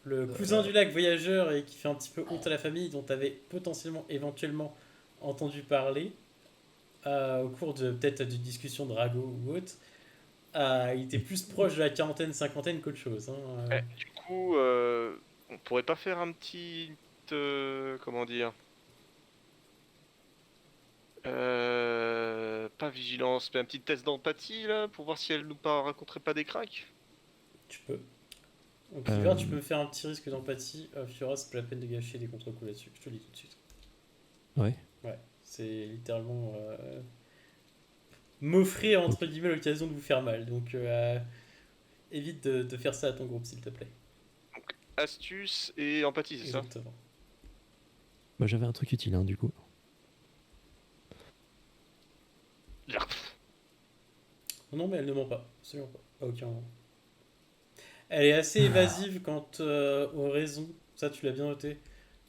Le cousin du lac voyageur et qui fait un petit peu honte à la famille dont tu avais potentiellement, éventuellement entendu parler au cours de peut-être d'une discussion de ragot ou autre, il était plus proche de la quarantaine, cinquantaine qu'autre chose. Hein. du coup, on pourrait pas faire un petit... comment dire? Pas vigilance, mais un petit test d'empathie, là, pour voir si elle nous raconterait pas des cracks? Tu peux. Donc, Hiver, tu peux me faire un petit risque d'empathie. Fiora, c'est pas la peine de gâcher des contre-coups là-dessus. Je te le dis tout de suite. Ouais. Ouais, c'est littéralement m'offrir entre guillemets l'occasion de vous faire mal. Donc, évite de faire ça à ton groupe, s'il te plaît. Astuce et empathie, c'est ça? Exactement. Bah, j'avais un truc utile, hein, du coup. Non, mais elle ne ment pas. Absolument pas. À aucun moment. Elle est assez évasive quant aux raisons, ça tu l'as bien noté,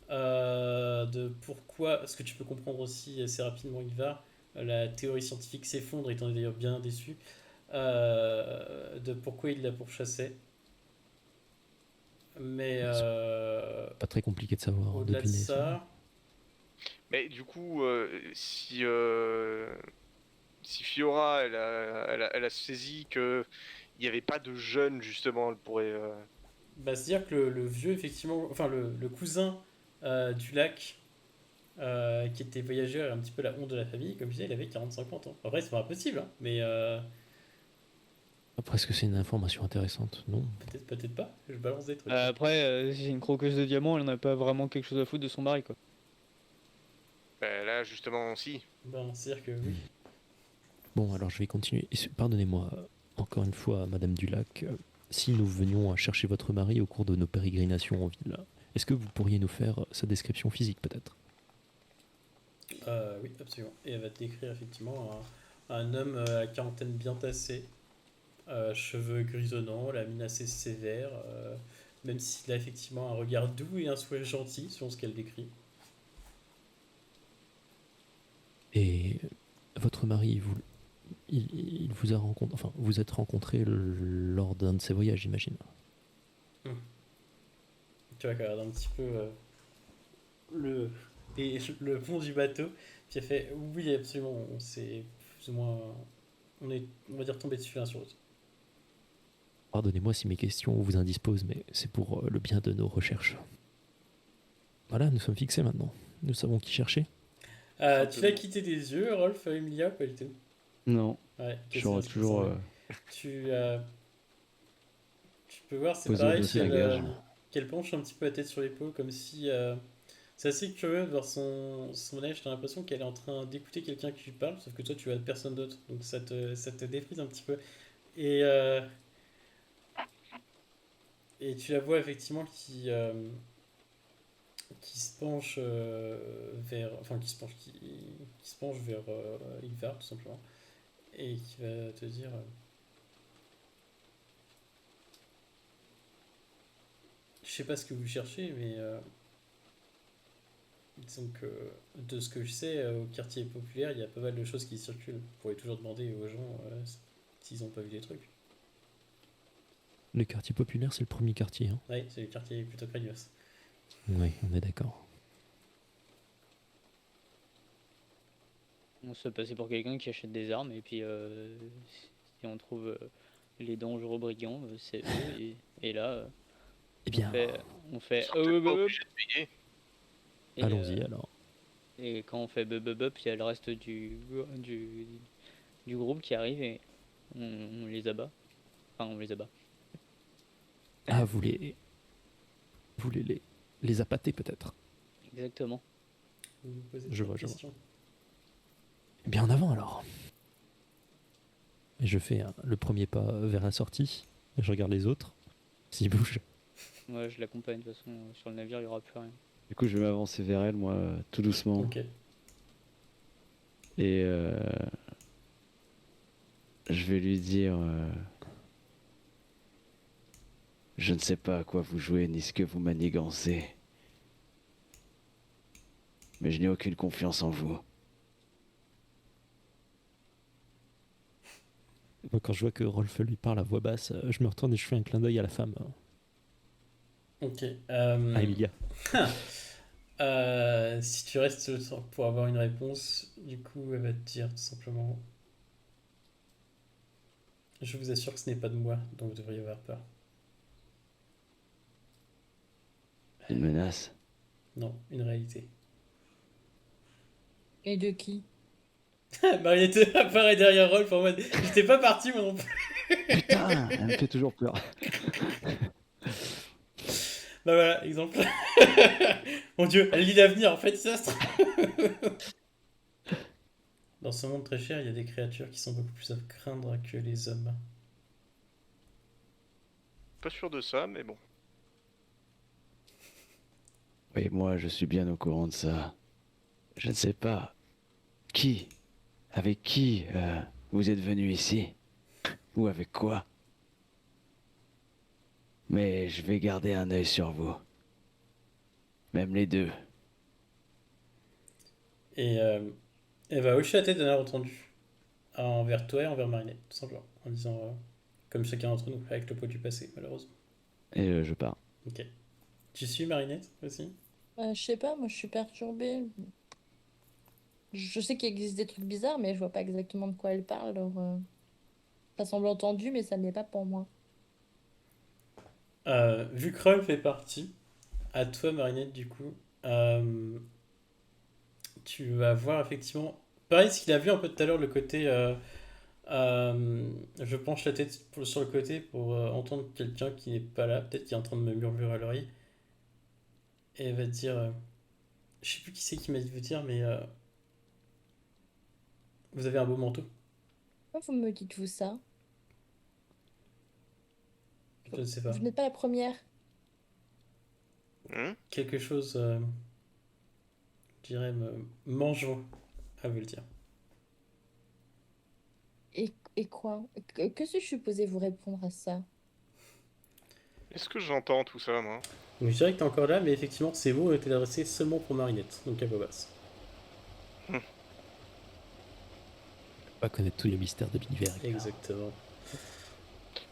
de pourquoi, ce que tu peux comprendre aussi assez rapidement, Ivar, la théorie scientifique s'effondre, étant d'ailleurs bien déçu, de pourquoi il la pourchassait. Mais Pas très compliqué de savoir, au-delà de deviner ça, Mais du coup, si Fiora, elle a saisi que il n'y avait pas de jeunes, justement, elle pourrait... bah, c'est-à-dire que le vieux, effectivement, enfin le cousin du lac, qui était voyageur et un petit peu la honte de la famille, comme je disais, il avait 40-50 ans. Après, c'est pas impossible, hein, mais Après, est-ce que c'est une information intéressante? Non. peut-être pas, je balance des trucs. Après, si c'est une croqueuse de diamant, elle n'a pas vraiment quelque chose à foutre de son mari, quoi. Bah, là, justement, si. Ben, c'est-à-dire que oui. Bon, alors je vais continuer. Pardonnez-moi, encore une fois, Madame Dulac, si nous venions à chercher votre mari au cours de nos pérégrinations en ville, est-ce que vous pourriez nous faire sa description physique, peut-être? Oui, absolument. Et elle va te décrire effectivement un homme à la quarantaine bien tassé, cheveux grisonnants, la mine assez sévère, même s'il a effectivement un regard doux et un souhait gentil, selon ce qu'elle décrit. Et votre mari, il vous a rencontré, enfin, vous êtes rencontrés lors d'un de ses voyages, j'imagine. Tu vois qu'elle regarde un petit peu le, le fond du bateau, puis elle fait oui, absolument, on s'est plus ou moins. On va dire, tombé dessus l'un sur l'autre. Pardonnez-moi si mes questions vous indisposent, mais c'est pour le bien de nos recherches. Voilà, nous sommes fixés maintenant. Nous savons qui chercher. Tu l'as Simplement. quitté des yeux, Rolf, Emilia, pas du tout. Non, Ouais, je question serai toujours tu, tu peux voir, c'est posé au pareil dossier à gage. qu'elle penche un petit peu la tête sur l'épaule, comme si. C'est assez curieux de voir son manège, t'as l'impression qu'elle est en train d'écouter quelqu'un qui lui parle, sauf que toi tu vois personne d'autre, donc ça te défrise un petit peu. Et, euh, et tu la vois effectivement qui se penche vers. Enfin, qui se penche vers Ivar, tout simplement, et qui va te dire. Je sais pas ce que vous cherchez, mais disons que de ce que je sais, au quartier populaire, il y a pas mal de choses qui circulent. Vous pourrez toujours demander aux gens s'ils ont pas vu des trucs. Le quartier populaire, c'est le premier quartier. Hein. Oui, c'est le quartier plutôt craignos. Oui, on est d'accord. On se fait passer pour quelqu'un qui achète des armes et puis si on trouve les dangereux brigands, c'est eux. Et là, Eh on bien, fait, on Ils fait sont peut-être pas bup, obligés de payer. et, allons-y alors. et quand on fait bup, il y a le reste du groupe qui arrive et on les abat. Enfin, on les abat. Ah, vous les appâter peut-être. Exactement. Vous me posez Je plein de vois. questions. Eh bien, en avant alors. Et je fais le premier pas vers la sortie. Je regarde les autres. S'ils bougent. Moi, je l'accompagne de toute façon. Sur le navire, il n'y aura plus rien. Du coup, je vais m'avancer vers elle, moi, tout doucement. Ok. Et je vais lui dire je ne sais pas à quoi vous jouez ni ce que vous manigancez. Mais je n'ai aucune confiance en vous. Moi, quand je vois que Rolf lui parle à voix basse, je me retourne et je fais un clin d'œil à la femme. Ok. À Emilia. Si tu restes pour avoir une réponse, du coup, elle va te dire tout simplement. Je vous assure que ce n'est pas de moi dont vous devriez avoir peur. Une menace. Non, une réalité. Et de qui? Mariette apparaît derrière Rolf en mode j'étais pas parti moi non plus. Putain, elle me fait toujours peur. Bah voilà, exemple. Mon dieu, elle lit l'avenir en fait, ça se trouve. Dans ce monde très cher, il y a des créatures qui sont beaucoup plus à craindre que les hommes. Pas sûr de ça, mais bon. Oui, moi, je suis bien au courant de ça. Je ne sais pas avec qui vous êtes venu ici, ou avec quoi. Mais je vais garder un œil sur vous. Même les deux. Et elle va hocher la tête d'un air entendu. Envers toi et envers Marinette, tout simplement. En disant comme chacun d'entre nous, avec le pot du passé, malheureusement. Et je pars. Ok. Tu suis Marinette aussi? Je sais pas, moi je suis perturbée. Je sais qu'il existe des trucs bizarres, mais je vois pas exactement de quoi elle parle. Alors, ça semble entendu, mais ça ne l'est pas pour moi. Vu que Rolf fait partie, à toi Marinette du coup, euh, tu vas voir effectivement, pareil ce qu'il a vu un peu tout à l'heure, le côté, je penche la tête sur le côté pour entendre quelqu'un qui n'est pas là, peut-être qui est en train de me murmurer à l'oreille, et elle va te dire, je sais plus qui c'est qui m'a dit de vous dire, mais vous avez un beau manteau. Pourquoi vous me dites vous ça? Je ne sais pas. Vous n'êtes pas la première. Quelque chose, je dirais, mangeant à vous le dire. Et quoi? Que suis-je supposée vous répondre à ça? Est-ce que j'entends tout ça, moi? Donc je dirais que t'es encore là, mais effectivement, ces mots ont été adressés seulement pour Marinette, donc à voix basse. Pas connaître tous les mystères de l'univers. Exactement.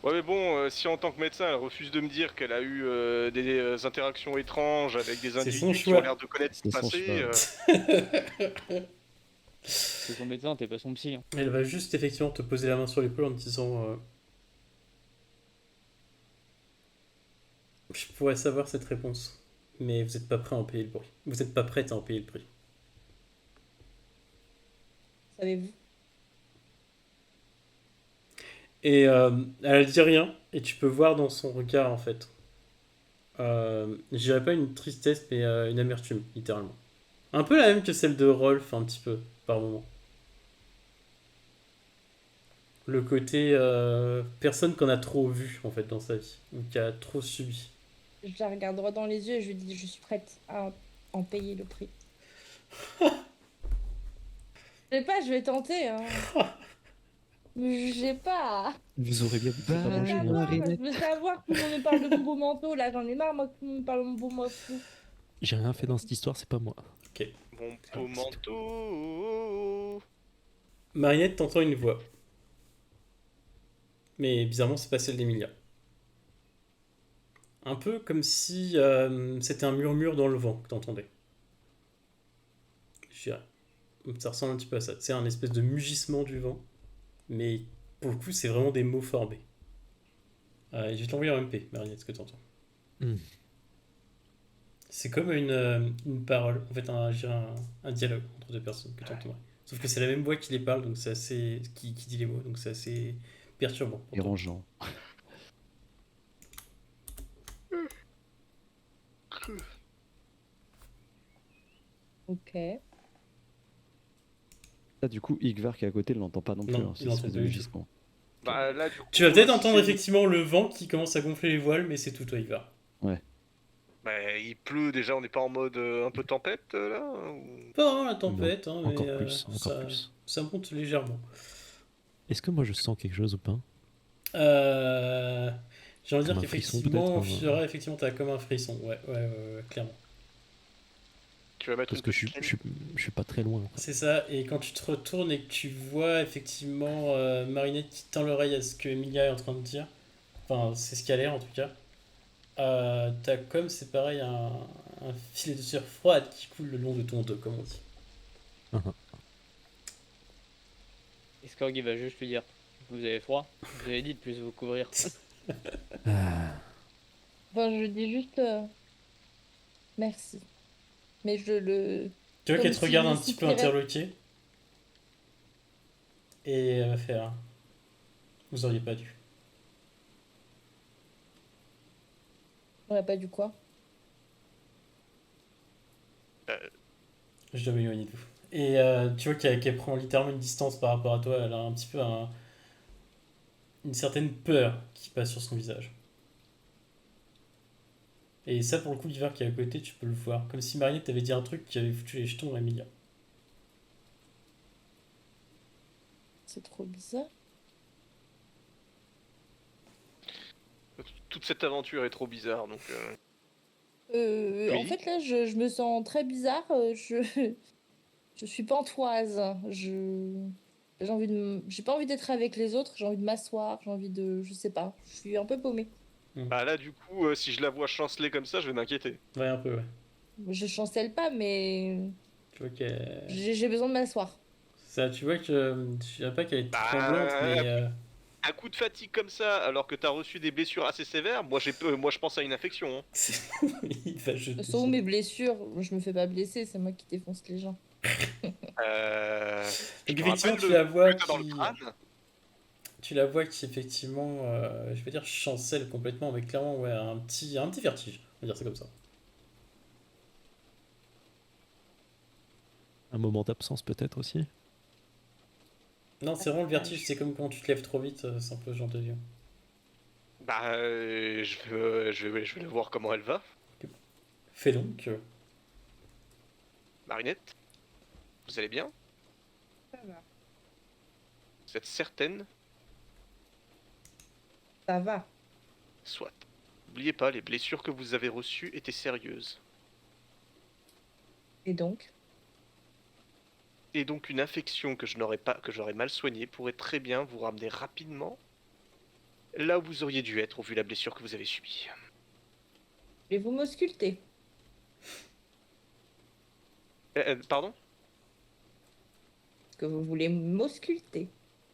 Ouais, mais bon, si en tant que médecin, elle refuse de me dire qu'elle a eu des interactions étranges avec des C'est son individus qui choix. ont l'air de connaître C'est le son passé, choix. C'est ton médecin, t'es pas son psy. Hein. Elle va juste effectivement te poser la main sur l'épaule en te disant je pourrais savoir cette réponse, mais vous n'êtes pas prêt à en payer le prix. Vous n'êtes pas prête à en payer le prix. Savez-vous? Et elle dit rien, et tu peux voir dans son regard en fait. Je dirais pas une tristesse, mais une amertume, littéralement. Un peu la même que celle de Rolf, un petit peu, par moment. Le côté personne qu'on a trop vu en fait dans sa vie, ou qui a trop subi. Je la regarde droit dans les yeux et je lui dis je suis prête à en payer le prix. Je sais pas, je vais tenter. Hein. Je sais pas. Vous aurez bien vu que c'est pas Bah, mon Je veux chien. savoir, Marinette. je veux savoir que tout le monde me parle de mon beau manteau. Là, j'en ai marre, moi, que tout le monde me parle de mon beau manteau. J'ai rien fait dans cette histoire, c'est pas moi. mon beau manteau. Marinette t'entend une voix. Mais bizarrement, c'est pas celle d'Emilia. Un peu comme si c'était un murmure dans le vent que t'entendais. Je dirais. Ça ressemble un petit peu à ça. C'est un espèce de mugissement du vent. Mais pour le coup, c'est vraiment des mots formés. Je vais t'envoyer un MP, Marinette, ce que t'entends. Hmm. C'est comme une parole, en fait, je dirais un dialogue entre deux personnes que t'entends. Sauf que c'est la même voix qui les parle, donc c'est assez. Qui dit les mots, donc c'est assez perturbant. pour toi. Dérangeant. Ok. Là, du coup, Igvar qui est à côté ne l'entend pas non plus. Non, hein, il cette l'entend espèce de pas du tout. mugissement. Bah là, du coup, Tu vas peut-être si entendre c'est- effectivement le vent qui commence à gonfler les voiles, mais c'est tout, toi, Ivar. Bah, il pleut déjà, on n'est pas en mode un peu tempête là ou- Pas vraiment la tempête, hein, mais encore plus, encore ça, plus. ça monte légèrement. Est-ce que moi je sens quelque chose ou pas? J'ai envie de dire Comme un frisson, qu'effectivement, peut-être, Fiora, effectivement, t'as comme un frisson. Ouais, clairement. Tu vas mettre Parce une que je petite suis pas très loin. En fait. C'est ça, et quand tu te retournes et que tu vois effectivement Marinette qui tend l'oreille à ce que Emilia est en train de dire, enfin, c'est ce qu'elle a l'air en tout cas, t'as comme, c'est pareil, un filet de sueur froide qui coule le long de ton dos, comme on dit. Et Skorg il va juste lui dire vous avez froid, vous avez dit de plus vous couvrir. Ah, Enfin, je dis juste merci. Mais je le. Tu vois Comme qu'elle te si regarde je un petit peu soupirais. interloquée, et elle va faire vous auriez pas dû. J'aurais pas dû quoi. Je dois m'éloigner de vous. Et tu vois qu'elle prend littéralement une distance par rapport à toi, elle a un petit peu une certaine peur qui passe sur son visage. Et ça, pour le coup, l'hiver qui est à côté, tu peux le voir. Comme si Marinette t'avait dit un truc qui avait foutu les jetons à Emilia. C'est trop bizarre. Toute cette aventure est trop bizarre donc. En Oui. fait, là, je me sens très bizarre. Je suis pantoise. J'ai pas envie d'être avec les autres. J'ai envie de m'asseoir. J'ai envie de. Je sais pas. Je suis un peu paumée. Bah là, du coup, si je la vois chanceler comme ça, je vais m'inquiéter. Ouais, un peu, ouais. Je chancelle pas, mais Tu vois qu'elle. j'ai besoin de m'asseoir. Ça, tu vois que. Je dirais pas qu'elle est Bah, tremblante, mais. Un coup de fatigue comme ça, alors que t'as reçu des blessures assez sévères, moi je pense à une infection. Hein. Il va jeter. Sont où mes blessures? Je me fais pas blesser, c'est moi qui défonce les gens. Je Donc, me effectivement, rappelle tu le la vois coup que t'as dans le qui. crâne. Tu la vois qui, effectivement, je vais dire chancelle complètement, mais clairement, ouais, un petit vertige. On va dire ça comme ça. un moment d'absence peut-être aussi. Non, c'est vraiment le vertige, c'est comme quand tu te lèves trop vite, c'est un peu ce genre de vieux. Bah, je vais voir comment elle va. Fais donc. Marinette, vous allez bien? Ça va. Vous êtes certaine? Ça va. Soit. N'oubliez pas, les blessures que vous avez reçues étaient sérieuses. Et donc, Et donc une infection que j'aurais mal soignée pourrait très bien vous ramener rapidement là où vous auriez dû être au vu de la blessure que vous avez subie. voulez-vous m'ausculter? Pardon? Est-ce que vous voulez m'ausculter?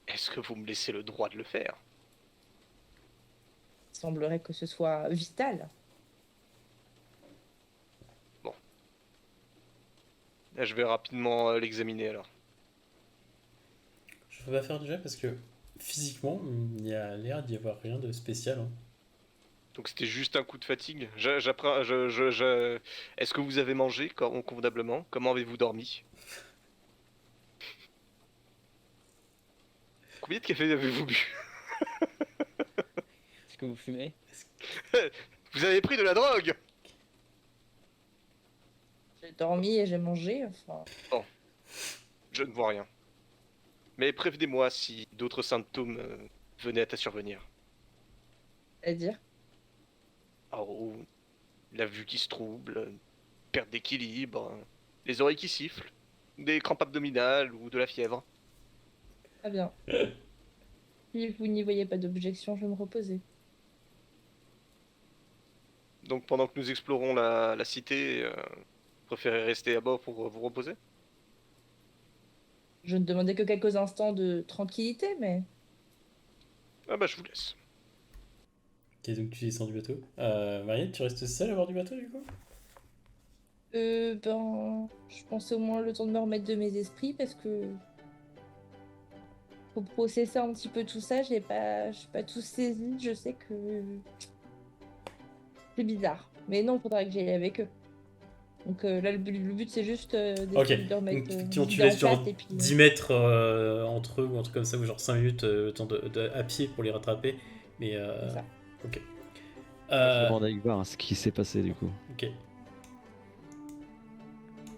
Est-ce que vous me laissez le droit de le faire? Il semblerait que ce soit vital. Je vais rapidement l'examiner alors. Je peux pas faire déjà parce que physiquement, il y a l'air d'y avoir rien de spécial. Hein. Donc c'était juste un coup de fatigue. Est-ce que vous avez mangé convenablement? Comment avez-vous dormi? Combien de café avez-vous bu? Est-ce que vous fumez? Vous avez pris de la drogue? J'ai dormi et j'ai mangé, enfin... Je ne vois rien. Mais prévenez-moi si d'autres symptômes venaient à survenir. C'est-à-dire? Oh, la vue qui se trouble, perte d'équilibre, les oreilles qui sifflent, des crampes abdominales ou de la fièvre. Très bien. Si vous n'y voyez pas d'objection, je vais me reposer. Donc pendant que nous explorons la cité, vous préférez rester à bord pour vous reposer? Je ne demandais que quelques instants de tranquillité, mais... Ah bah je vous laisse. Ok, donc tu descends du bateau. Mariette, tu restes seule à bord du bateau du coup? Ben... Je pensais au moins le temps de me remettre de mes esprits, parce que... Faut processer un petit peu tout ça, j'ai pas tout saisi, je sais que... C'est bizarre. Mais non, faudra que j'aille avec eux. Donc là, le but, c'est juste d'essayer de remettre Donc, tu l'idée tu en laisses genre place, et puis... 10 mètres entre eux ou un truc comme ça, ou genre 5 minutes le temps à pied pour les rattraper. Mais c'est ça. ok. Je demande à Igvar ce qui s'est passé du coup. Ok.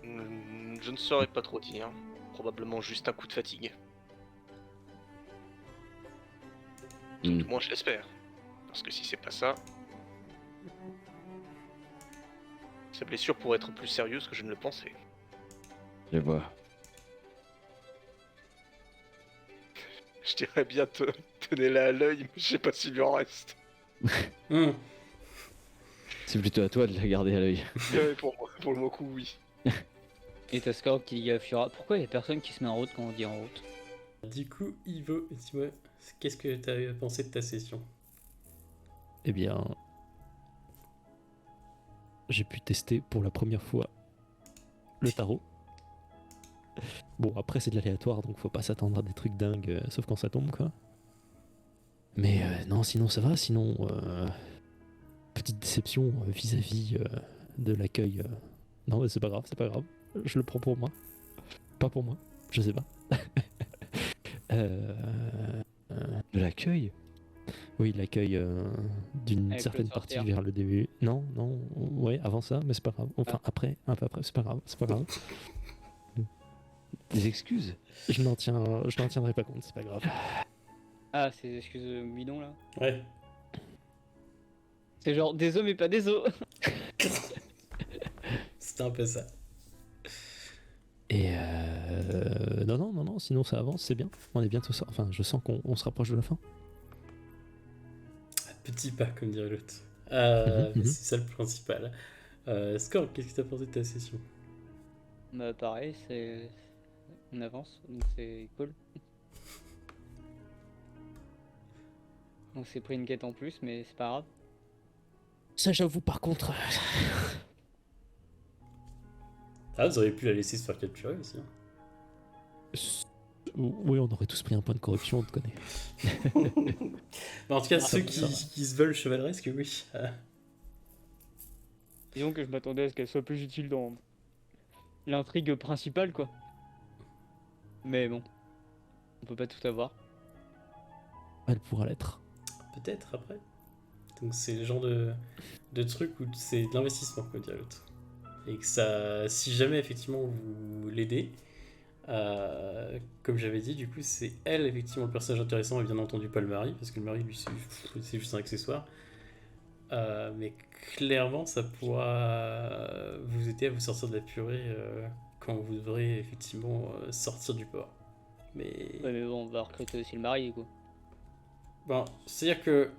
Je ne saurais pas trop dire. Probablement juste un coup de fatigue. Hmm. Du moins je l'espère. Parce que si c'est pas ça... Sa blessure pourrait être plus sérieuse que je ne le pensais. Je vois. Je dirais bien tenez-la à l'œil, mais je sais pas s'il lui en reste. Hmm. C'est plutôt à toi de la garder à l'œil. Mais pour le coup, oui. Et t'as Scorp qui dit à Fiora, pourquoi il y a personne qui se met en route quand on dit en route? Du coup, Ivo, dis-moi, qu'est-ce que tu as pensé de ta session? Eh bien, j'ai pu tester pour la première fois le tarot. Bon, après c'est de l'aléatoire, donc faut pas s'attendre à des trucs dingues, sauf quand ça tombe, quoi. Mais non, sinon ça va, sinon... petite déception vis-à-vis de l'accueil. Non, mais c'est pas grave, c'est pas grave. Je le prends pour moi. Pas pour moi, je sais pas. De l'accueil? Oui, l'accueil d'une Avec certaine le partie sortir. vers le début. Non, non, ouais, avant ça, mais c'est pas grave. Enfin, après, un peu après, c'est pas grave, c'est pas grave. Des excuses? Je n'en tiendrai pas compte, c'est pas grave. Ah, c'est des excuses bidons là? Ouais. C'est genre des os mais pas des os. C'était un peu ça. Et non, sinon ça avance, c'est bien. On est bientôt ça. Enfin, je sens qu'on se rapproche de la fin. Petit pas, comme dirait l'autre. Mhm. C'est ça le principal. Scorp, qu'est-ce que tu as pensé de ta session? Bah pareil, c'est... On avance, donc c'est cool. On s'est pris une quête en plus, mais c'est pas grave. Ça, j'avoue, par contre. Ah, vous auriez pu la laisser se faire capturer aussi. Hein. Oui, on aurait tous pris un point de corruption, on te connaît. Mais en tout cas, Ah, ceux ça va. qui se veulent chevaleresques, oui. Disons que je m'attendais à ce qu'elle soit plus utile dans l'intrigue principale, quoi. Mais bon, on peut pas tout avoir. Elle pourra l'être. Peut-être après. Donc c'est le genre de truc où c'est de l'investissement, comme dirait l'autre. Et que ça, si jamais effectivement vous l'aidez, comme j'avais dit, du coup c'est elle effectivement le personnage intéressant et bien entendu pas le mari, parce que le mari lui c'est juste un accessoire. Mais clairement, ça pourra vous aider à vous sortir de la purée quand vous devrez effectivement sortir du port. Mais Ouais, mais bon, on va recruter aussi le mari, quoi. bon, c'est-à-dire que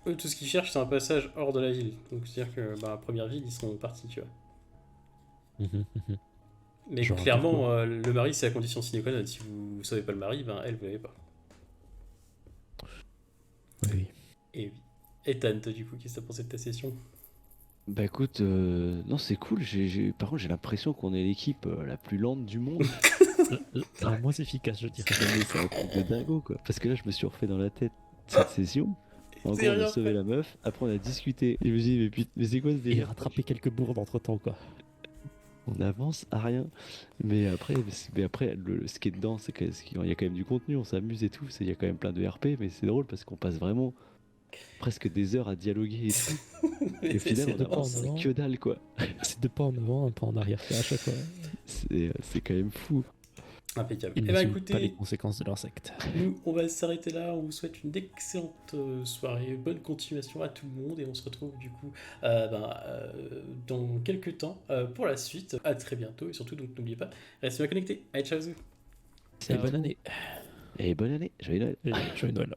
eux, tout ce qu'ils cherchent, c'est un passage hors de la ville. Donc, c'est-à-dire que bah, première ville, ils sont partis, tu vois. Mais Genre un clairement, parcours. le mari, c'est la condition sine qua non. Si vous sauvez pas le mari, ben elle, vous l'avez pas. Oui. Et oui. Ethan, toi, du coup, qu'est-ce que t'as pensé de ta session? Bah écoute, non, c'est cool. Par contre, j'ai l'impression qu'on est l'équipe la plus lente du monde. La moins efficace, je dirais. Non, mais c'est un truc de dingo, quoi. Parce que là, je me suis refait dans la tête cette session. En C'est gros, on a rien sauvé fait. la meuf, après on a discuté. Et je me suis dit, mais c'est quoi ce Et délire? rattraper quelques bourdes entre temps, quoi. On avance à rien. Mais après, ce qui est dedans, c'est qu'il y a quand même du contenu, on s'amuse et tout. Il y a quand même plein de RP, mais c'est drôle parce qu'on passe vraiment presque des heures à dialoguer et tout. Et au final, C'est on de pas avance en avant. que dalle, quoi. C'est 2 pas en avant, 1 pas en arrière à chaque fois. C'est quand même fou. Impeccable. Ils Eh ben, n'assument pas les écoutez, conséquences de leur secte. nous, on va s'arrêter là. On vous souhaite une excellente soirée, bonne continuation à tout le monde et on se retrouve du coup dans quelques temps pour la suite. À très bientôt et surtout, donc n'oubliez pas, restez bien connectés. Allez, ciao. Et bonne année. Et bonne année, joyeux Noël. Et joyeux Noël.